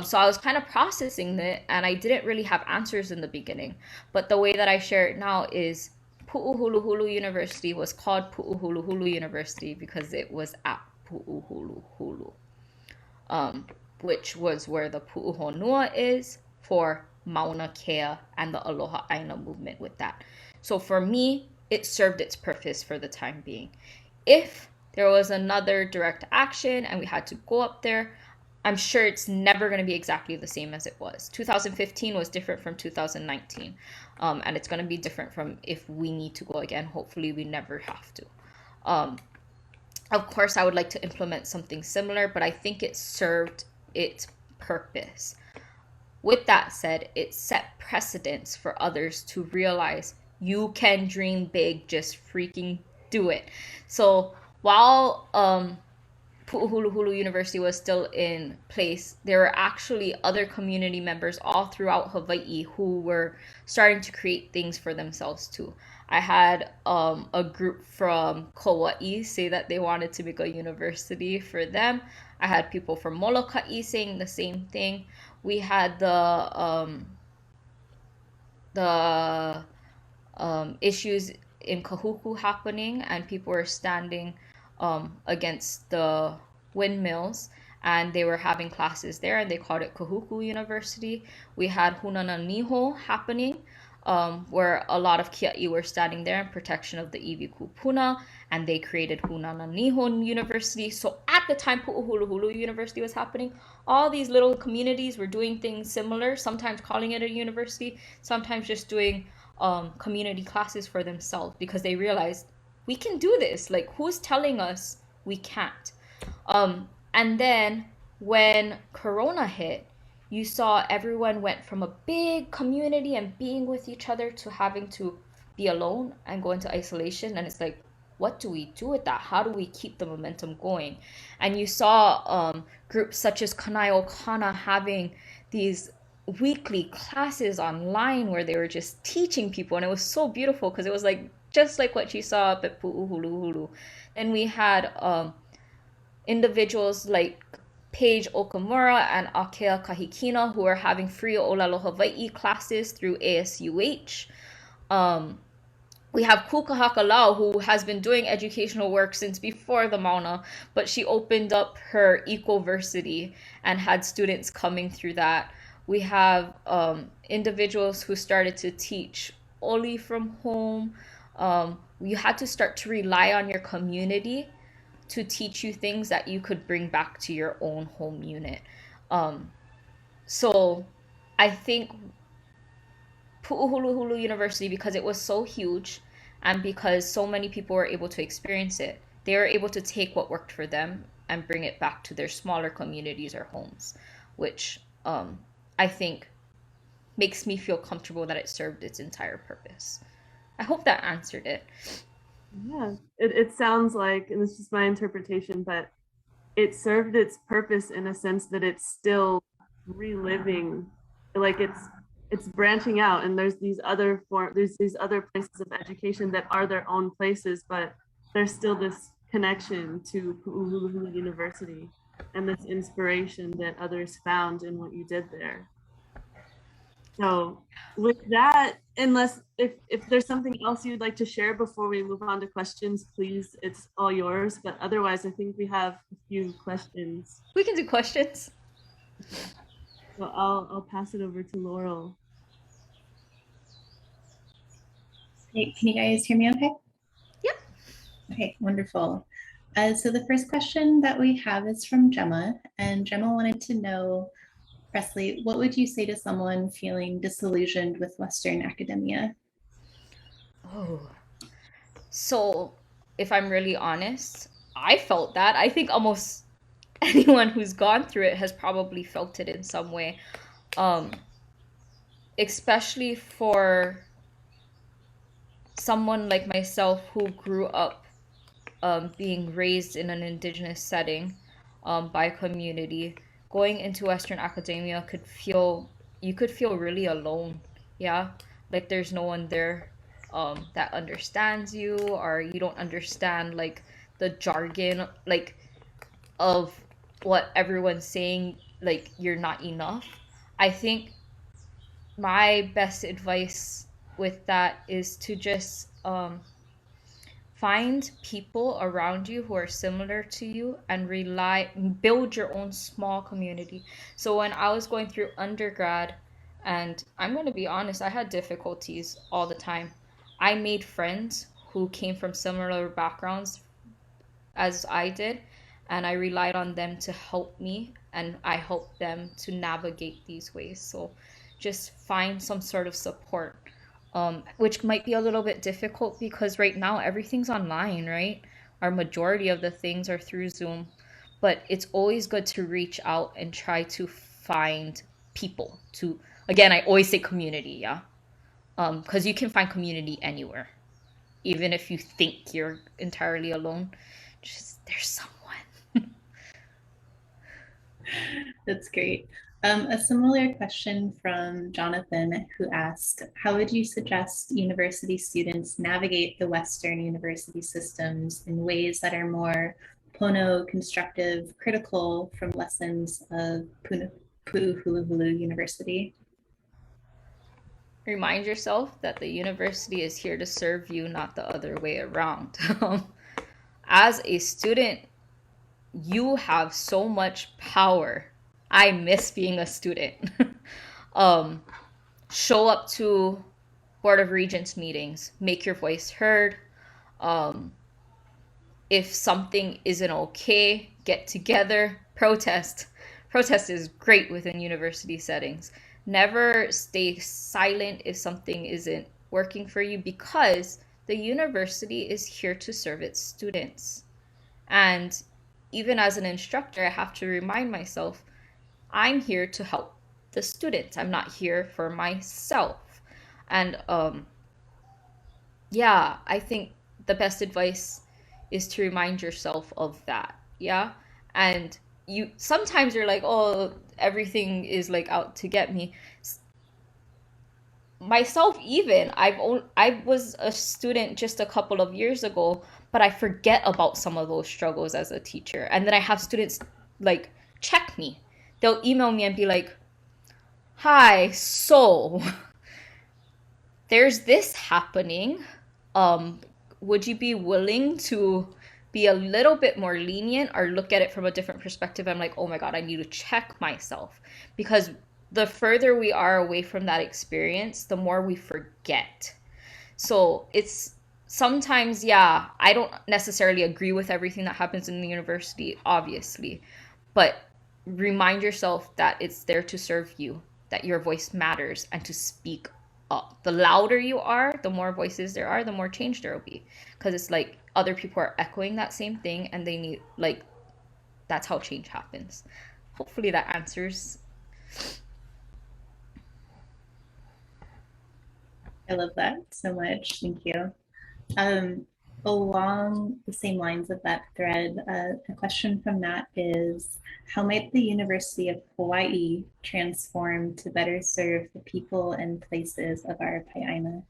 So I was kind of processing it, and I didn't really have answers in the beginning. But the way that I share it now is Pu'uhuluhulu University was called Pu'uhuluhulu University because it was at Pu'uhuluhulu, which was where the Pu'uhonua is for Mauna Kea and the Aloha Aina movement with that. So for me, it served its purpose for the time being. If there was another direct action and we had to go up there, I'm sure it's never going to be exactly the same as it was. 2015 was different from 2019. And it's going to be different from if we need to go again. Hopefully we never have to. Of course, I would like to implement something similar, but I think it served its purpose. With that said, it set precedents for others to realize you can dream big, just freaking do it. So while Pu'uhuluhulu University was still in place, there were actually other community members all throughout Hawaii who were starting to create things for themselves too. I had a group from Kauai say that they wanted to make a university for them. I had people from Molokai saying the same thing. We had the issues in Kahuku happening, and people were standing against the windmills, and they were having classes there, and they called it Kahuku University. We had Hunana Niho happening, where a lot of Kia'i were standing there in protection of the iwi kupuna, and they created Hunana Niho University. So at the time Pu'uhuluhulu University was happening, all these little communities were doing things similar, sometimes calling it a university, sometimes just doing community classes for themselves, because they realized we can do this. Like, who's telling us we can't? And then when Corona hit, you saw everyone went from a big community and being with each other to having to be alone and go into isolation. And it's like, what do we do with that? How do we keep the momentum going? And you saw groups such as Kanaio Kana having these weekly classes online where they were just teaching people. And it was so beautiful because it was like just like what you saw up at Pu'uhuluhulu. And we had individuals like Paige Okamura and Akea Kahikina who are having free Olelo Hawaii classes through ASUH. We have Kukahakalau, who has been doing educational work since before the Mauna, but she opened up her Ecoversity and had students coming through that. We have individuals who started to teach Oli from home. You had to start to rely on your community to teach you things that you could bring back to your own home unit. So I think Pu'uhuluhulu University, because it was so huge and because so many people were able to experience it, they were able to take what worked for them and bring it back to their smaller communities or homes, which I think makes me feel comfortable that it served its entire purpose. I hope that answered it. Yeah, it sounds like, and this is my interpretation, but it served its purpose in a sense that it's still reliving, like it's branching out, and there's these other places of education that are their own places, but there's still this connection to Pu'uhuluhulu University and this inspiration that others found in what you did there. So with that, unless if there's something else you'd like to share before we move on to questions, please, it's all yours. But otherwise, I think we have a few questions. We can do questions. So I'll pass it over to Laurel. Great. Can you guys hear me okay? Yep. Okay, wonderful. So the first question that we have is from Gemma, and Gemma wanted to know, Presley, what would you say to someone feeling disillusioned with Western academia? Oh, so if I'm really honest, I felt that. I think almost anyone who's gone through it has probably felt it in some way. Especially for someone like myself who grew up being raised in an indigenous setting by community, going into Western academia you could feel really alone. Yeah, like there's no one there that understands you, or you don't understand like the jargon like of what everyone's saying, like you're not enough. I think my best advice with that is to just find people around you who are similar to you and build your own small community. So when I was going through undergrad, and I'm going to be honest, I had difficulties all the time. I made friends who came from similar backgrounds as I did, and I relied on them to help me, and I helped them to navigate these ways. So just find some sort of support, which might be a little bit difficult because right now everything's online, right? Our majority of the things are through Zoom, but it's always good to reach out and try to find people to, again, I always say community, yeah? Because you can find community anywhere. Even if you think you're entirely alone, just there's someone. That's great. A similar question from Jonathan, who asked, how would you suggest university students navigate the Western university systems in ways that are more pono, constructive, critical from lessons of Pu'uhuluhulu University? Remind yourself that the university is here to serve you, not the other way around. As a student, you have so much power. I miss being a student. Show up to Board of Regents meetings, make your voice heard. If something isn't okay, get together, protest. Protest is great within university settings. Never stay silent if something isn't working for you, because the university is here to serve its students. And even as an instructor, I have to remind myself, I'm here to help. the students. I'm not here for myself. And yeah, I think the best advice is to remind yourself of that. Yeah. And you sometimes you're like, oh, everything is like out to get me. Myself even, I was a student just a couple of years ago, but I forget about some of those struggles as a teacher. And then I have students like check me. They'll email me and be like, hi, so there's this happening. Would you be willing to be a little bit more lenient or look at it from a different perspective? I'm like, oh my God, I need to check myself, because the further we are away from that experience, the more we forget. So it's sometimes, yeah, I don't necessarily agree with everything that happens in the university, obviously, but remind yourself that it's there to serve you, that your voice matters, and to speak up. The louder you are, the more voices there are, the more change there will be. Because it's like other people are echoing that same thing, and they need, like, that's how change happens. Hopefully that answers. I love that so much. Thank you. Along the same lines of that thread, a question from Matt is, how might the University of Hawaii transform to better serve the people and places of our Pai'aina?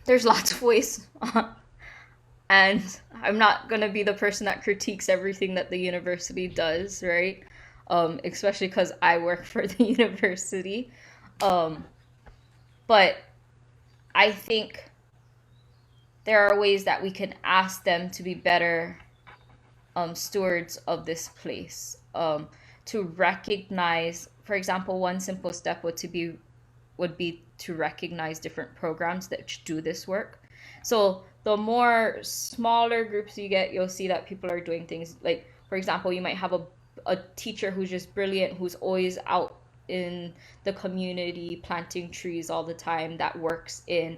There's lots of ways. And I'm not going to be the person that critiques everything that the university does, right? Especially because I work for the university. But I think there are ways that we can ask them to be better stewards of this place. To recognize, for example, one simple step would be to recognize different programs that do this work. So the more smaller groups you get, you'll see that people are doing things like, for example, you might have a teacher who's just brilliant, who's always out in the community planting trees all the time, that works in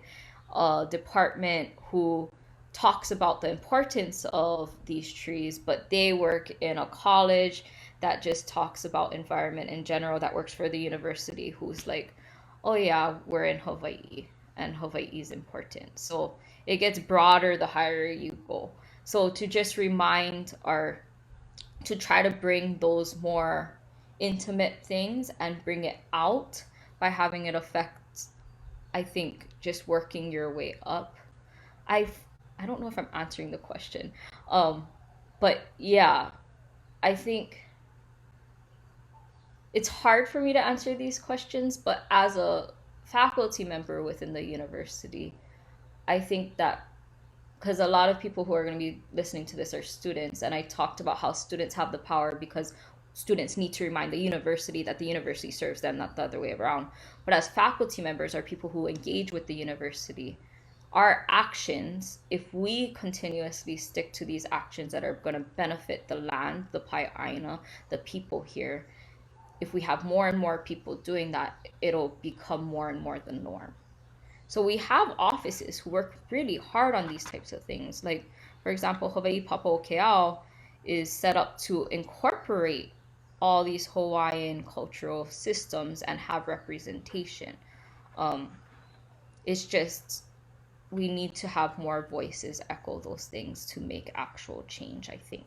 a department who talks about the importance of these trees, but they work in a college that just talks about environment in general, that works for the university, who's like, oh yeah, we're in Hawaii and Hawaii is important. So it gets broader the higher you go. So to just remind to try to bring those more intimate things and bring it out by having it affect, I think, just working your way up. I don't know if I'm answering the question. But yeah, I think it's hard for me to answer these questions, but as a faculty member within the university, I think that, because a lot of people who are going to be listening to this are students, and I talked about how students have the power because students need to remind the university that the university serves them, not the other way around. But as faculty members, are people who engage with the university. Our actions, if we continuously stick to these actions that are going to benefit the land, the Pai'aina, the people here, if we have more and more people doing that, it'll become more and more the norm. So we have offices who work really hard on these types of things. Like, for example, Hawaii Papakōlea is set up to incorporate all these Hawaiian cultural systems and have representation. It's just, we need to have more voices echo those things to make actual change, I think.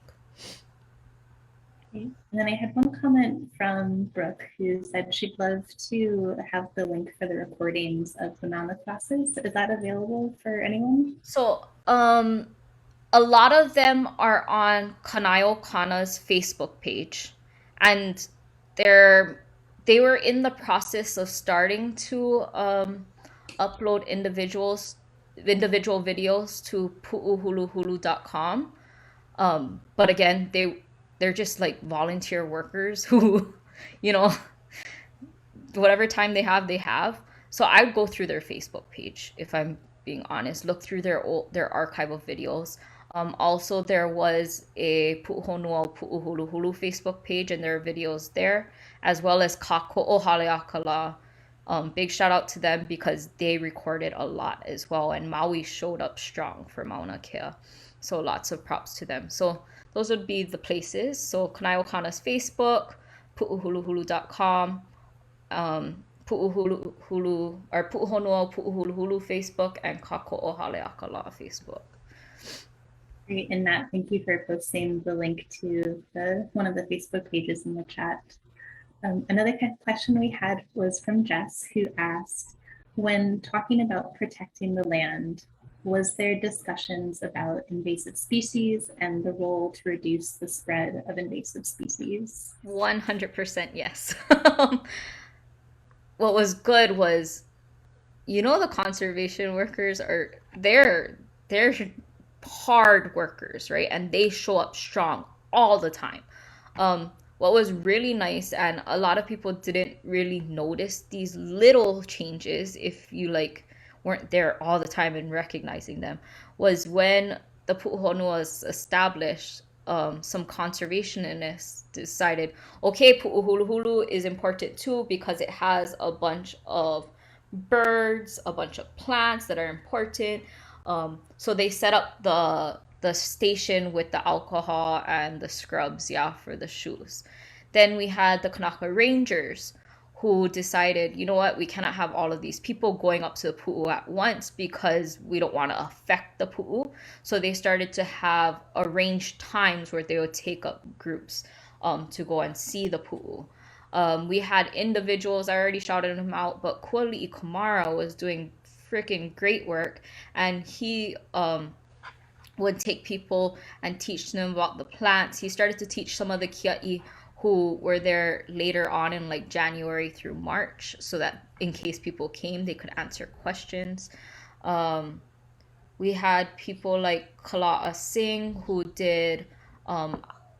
Okay. And then I had one comment from Brooke, who said she'd love to have the link for the recordings of the Mānoa classes. Is that available for anyone? So a lot of them are on Kanaio Kana's Facebook page, and they were in the process of starting to upload individual videos to Pu'uhuluhulu.com. But again, they're just like volunteer workers who, you know, whatever time they have. So I would go through their Facebook page, if I'm being honest, look through their archive of videos. Also, there was a Pu'uhuluhulu Facebook page, and there are videos there, as well as Kāko'o Haleakala. Big shout out to them because they recorded a lot as well, and Maui showed up strong for Maunakea. So lots of props to them. So those would be the places. So Kanaiokana's Facebook, pu'uhuluhulu.com, Pu'uhuluhulu or Pu'uhonua Pu'uhuluhulu Facebook, and Kako'ohaleakala Facebook. Great, and Matt, thank you for posting the link to one of the Facebook pages in the chat. Another question we had was from Jess, who asked, when talking about protecting the land, was there discussions about invasive species and the role to reduce the spread of invasive species? 100% yes. What was good was, the conservation workers they're hard workers, right? And they show up strong all the time. What was really nice, and a lot of people didn't really notice these little changes if you weren't there all the time and recognizing them, was when the Pu'uhonua was established, some conservationists decided, okay, Pu'uhuluhulu is important too because it has a bunch of birds, a bunch of plants that are important. So they set up the station with the alcohol and the scrubs, for the shoes. Then we had the Kanaka Rangers who decided, you know what, we cannot have all of these people going up to the pu'u at once because we don't want to affect the pu'u. So they started to have arranged times where they would take up groups to go and see the pu'u. We had individuals, I already shouted him out, but Kuali'i Kamara was doing freaking great work, and he would take people and teach them about the plants. He started to teach some of the kia'i who were there later on in January through March, so that in case people came, they could answer questions. We had people like Kala'a Singh who did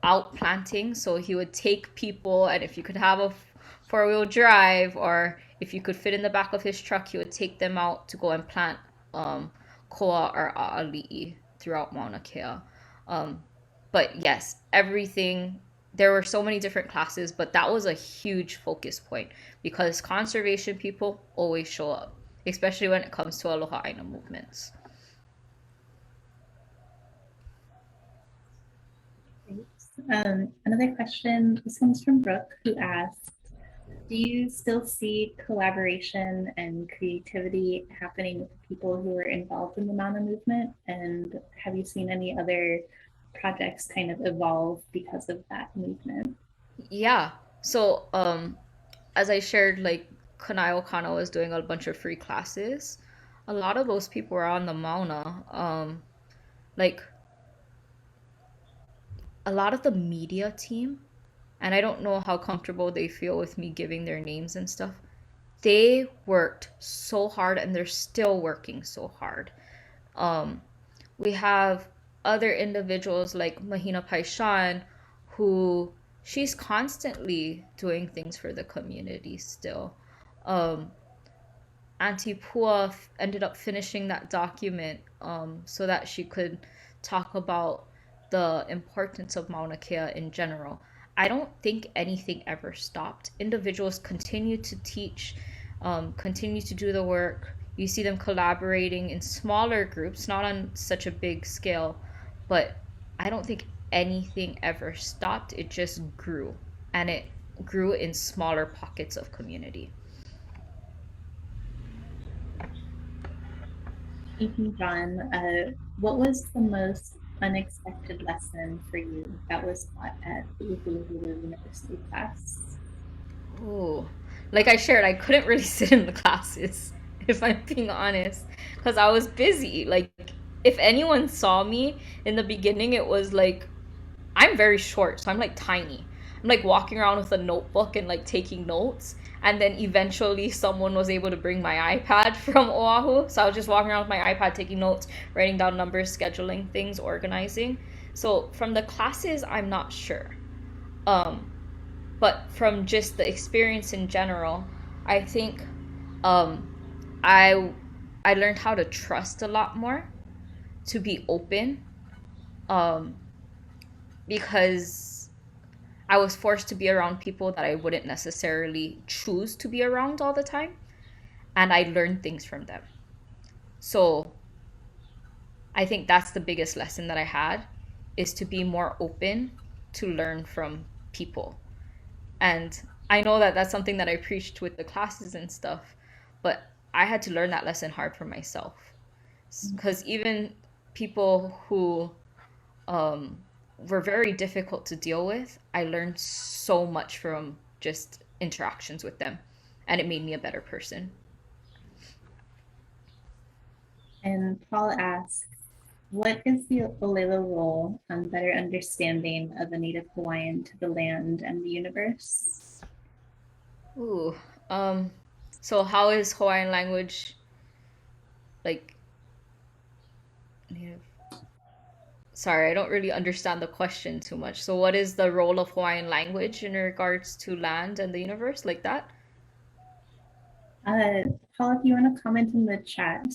outplanting. So he would take people, and if you could have a four-wheel drive, or if you could fit in the back of his truck, he would take them out to go and plant koa or a'ali'i throughout Maunakea. But yes, everything, there were so many different classes, but that was a huge focus point because conservation people always show up, especially when it comes to aloha aina movements. Another question, this comes from Brooke, who asked, do you still see collaboration and creativity happening with the people who are involved in the Mauna movement? And have you seen any other projects kind of evolve because of that movement? Yeah. So as I shared, Kanaiokana was doing a bunch of free classes. A lot of those people were on the Mauna. A lot of the media team, and I don't know how comfortable they feel with me giving their names and stuff, they worked so hard and they're still working so hard. We have other individuals like Mahina Paishan, who she's constantly doing things for the community still. Auntie Pua ended up finishing that document so that she could talk about the importance of Maunakea in general. I don't think anything ever stopped. Individuals continue to teach, continue to do the work. You see them collaborating in smaller groups, not on such a big scale, but I don't think anything ever stopped. It just grew, and it grew in smaller pockets of community. Thank you, John. What was the most unexpected lesson for you that was taught at Pu'uhuluhulu University class? Oh, like I shared, I couldn't really sit in the classes, if I'm being honest, because I was busy. If anyone saw me in the beginning, it was I'm very short, so I'm tiny. I'm walking around with a notebook and taking notes. And then eventually someone was able to bring my iPad from Oʻahu. So I was just walking around with my iPad, taking notes, writing down numbers, scheduling things, organizing. So from the classes, I'm not sure. But from just the experience in general, I think I learned how to trust a lot more, to be open, because I was forced to be around people that I wouldn't necessarily choose to be around all the time, and I learned things from them. So I think that's the biggest lesson that I had, is to be more open to learn from people. And I know that that's something that I preached with the classes and stuff, but I had to learn that lesson hard for myself. Because even people who were very difficult to deal with, I learned so much from just interactions with them, and it made me a better person. And Paul asks, what is the Olelo role on better understanding of a Native Hawaiian to the land and the universe? Ooh, so how is Hawaiian language like native? Sorry, I don't really understand the question too much. So what is the role of Hawaiian language in regards to land and the universe, like that? Paul, if you want to comment in the chat,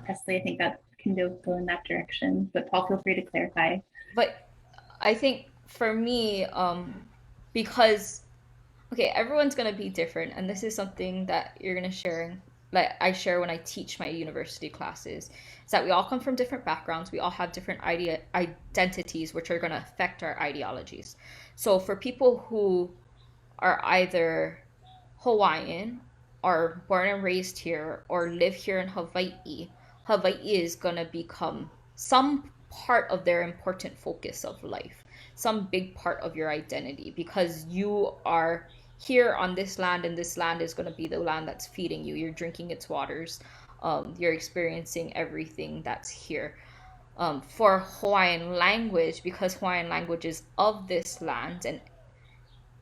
Presley, I think that can go in that direction, but Paul, feel free to clarify. But I think for me, because okay, everyone's gonna be different, and this is something that you're gonna share, like I share when I teach my university classes, is that we all come from different backgrounds, we all have different identities, which are gonna affect our ideologies. So for people who are either Hawaiian, are born and raised here, or live here in Hawaii, Hawaii is gonna become some part of their important focus of life, some big part of your identity, because you are here on this land, and this land is going to be the land that's feeding you. You're drinking its waters. You're experiencing everything that's here. For Hawaiian language, because Hawaiian language is of this land, and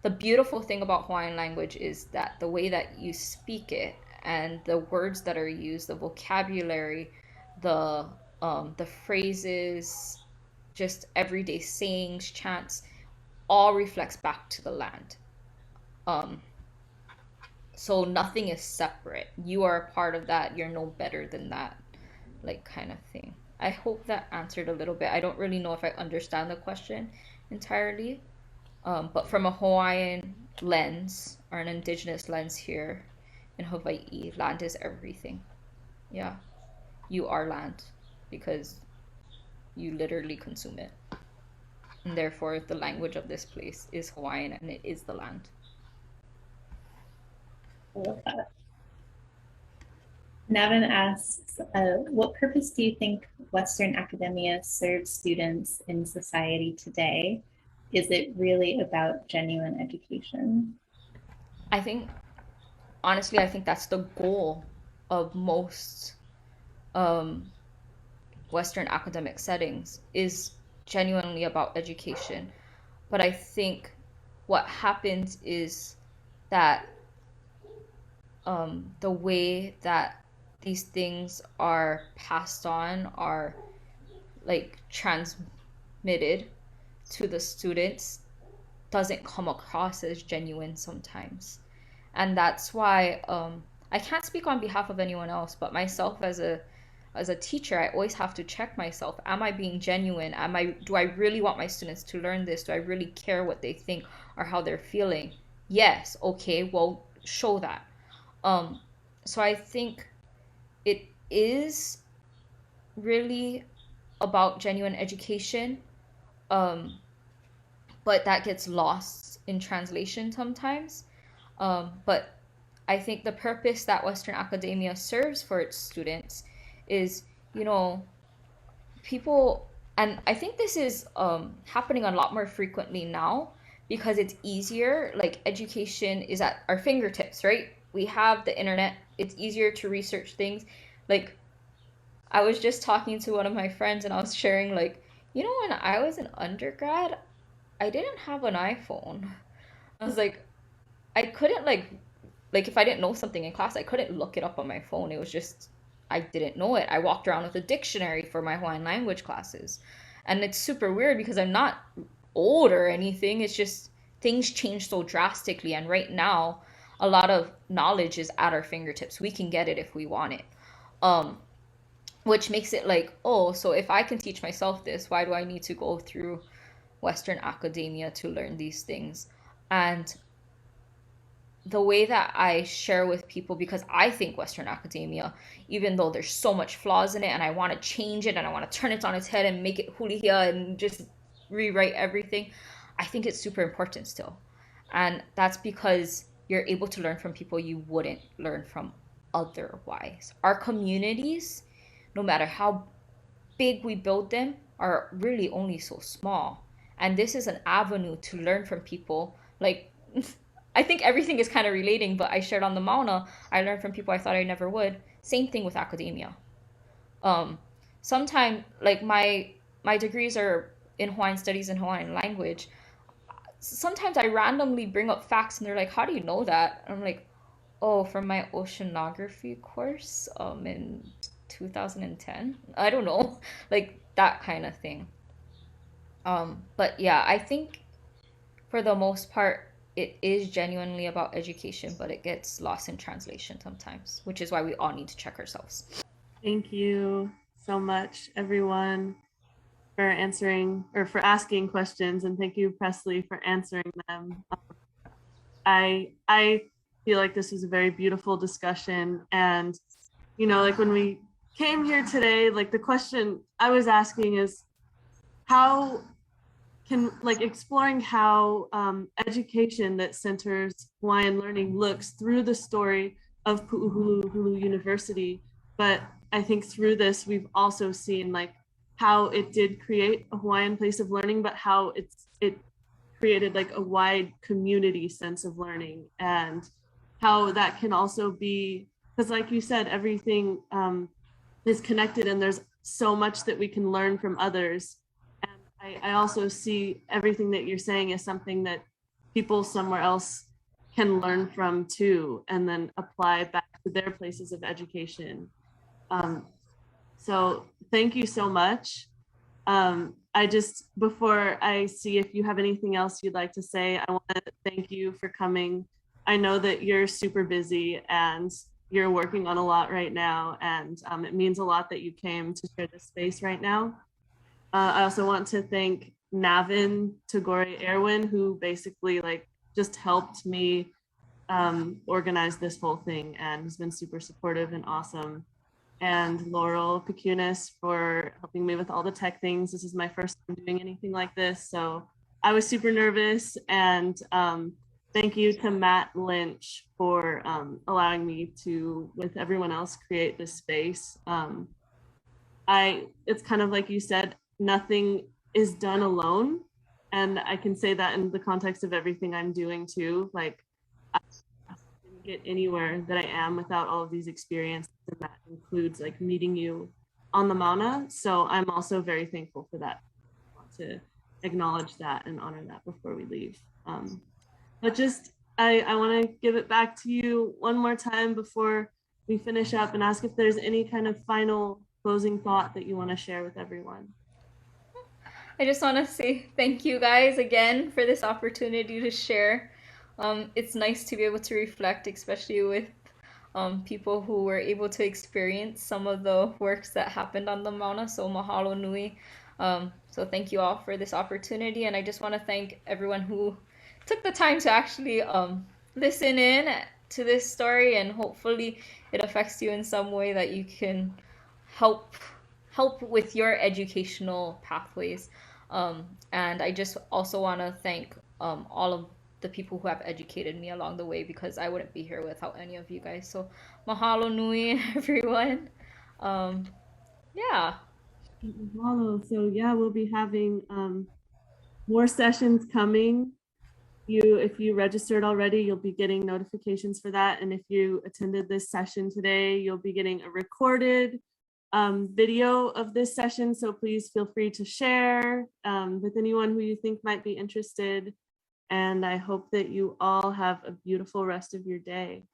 the beautiful thing about Hawaiian language is that the way that you speak it and the words that are used, the vocabulary, the phrases, just everyday sayings, chants, all reflects back to the land. So nothing is separate. You are a part of that. You're no better than that, like kind of thing. I hope that answered a little bit. I don't really know if I understand the question entirely, but from a Hawaiian lens or an indigenous lens here in Hawaii, land is everything. Yeah, you are land because you literally consume it. And therefore, the language of this place is Hawaiian, and it is the land. I love that. Navin asks, what purpose do you think Western academia serves students in society today? Is it really about genuine education? I think, honestly, I think that's the goal of most Western academic settings, is genuinely about education. But I think what happens is that the way that these things are passed on, are like transmitted to the students, doesn't come across as genuine sometimes. And that's why I can't speak on behalf of anyone else, but myself as a teacher, I always have to check myself. Am I being genuine? Do I really want my students to learn this? Do I really care what they think or how they're feeling? Yes. Okay, well, show that. So I think it is really about genuine education, but that gets lost in translation sometimes. But I think the purpose that Western academia serves for its students is, people, and I think this is happening a lot more frequently now because it's easier. Like, education is at our fingertips, right? We have the internet. It's easier to research things. Like, I was just talking to one of my friends and I was sharing, like, when I was an undergrad, I didn't have an iPhone. I was like, I couldn't like if I didn't know something in class, I couldn't look it up on my phone. It was just, I didn't know it. I walked around with a dictionary for my Hawaiian language classes. And it's super weird because I'm not old or anything. It's just things change so drastically. And right now, a lot of knowledge is at our fingertips. We can get it if we want it. Which makes it like, oh, so if I can teach myself this, why do I need to go through Western academia to learn these things? And the way that I share with people, because I think Western academia, even though there's so much flaws in it and I want to change it and I want to turn it on its head and make it hulihia and just rewrite everything, I think it's super important still. And that's because you're able to learn from people you wouldn't learn from otherwise. Our communities, no matter how big we build them, are really only so small. And this is an avenue to learn from people. Like, I think everything is kind of relating, but I shared on the Mauna, I learned from people I thought I never would. Same thing with academia. Um, Sometimes, like my degrees are in Hawaiian studies and Hawaiian language. Sometimes I randomly bring up facts and they're like, "How do you know that?" And I'm like, "Oh, from my oceanography course in 2010." I don't know, like that kind of thing. But yeah, I think for the most part, it is genuinely about education, but it gets lost in translation sometimes, which is why we all need to check ourselves. Thank you so much, everyone, for answering or for asking questions, and thank you, Presley, for answering them. I feel like this was a very beautiful discussion, and like when we came here today, like the question I was asking is how can exploring how education that centers Hawaiian learning looks through the story of Pu'uhuluhulu University. But I think through this, we've also seen like how it did create a Hawaiian place of learning, but how it created like a wide community sense of learning, and how that can also be, because like you said, everything is connected and there's so much that we can learn from others. I also see everything that you're saying as something that people somewhere else can learn from too, and then apply back to their places of education. So thank you so much. Before I see if you have anything else you'd like to say, I want to thank you for coming. I know that you're super busy and you're working on a lot right now, and it means a lot that you came to share this space right now. I also want to thank Navin Tagore Erwin, who basically just helped me organize this whole thing and has been super supportive and awesome. And Laurel Pecunis for helping me with all the tech things. This is my first time doing anything like this, so I was super nervous. And thank you to Matt Lynch for allowing me to, with everyone else, create this space. It's kind of like you said, nothing is done alone. And I can say that in the context of everything I'm doing too. Like, I didn't get anywhere that I am without all of these experiences, and that includes like meeting you on the Mauna. So I'm also very thankful for that. I want to acknowledge that and honor that before we leave. But just, I want to give it back to you one more time before we finish up, and ask if there's any kind of final closing thought that you want to share with everyone. I just want to say thank you guys again for this opportunity to share. It's nice to be able to reflect, especially with people who were able to experience some of the works that happened on the Mauna. So mahalo nui. So thank you all for this opportunity. And I just want to thank everyone who took the time to actually listen in to this story, and hopefully it affects you in some way that you can help with your educational pathways. And I just also want to thank all of the people who have educated me along the way, because I wouldn't be here without any of you guys. So mahalo nui, everyone. Yeah. Mahalo. So yeah, we'll be having more sessions coming. If you registered already, you'll be getting notifications for that. And if you attended this session today, you'll be getting a recorded video of this session. So please feel free to share with anyone who you think might be interested. And I hope that you all have a beautiful rest of your day.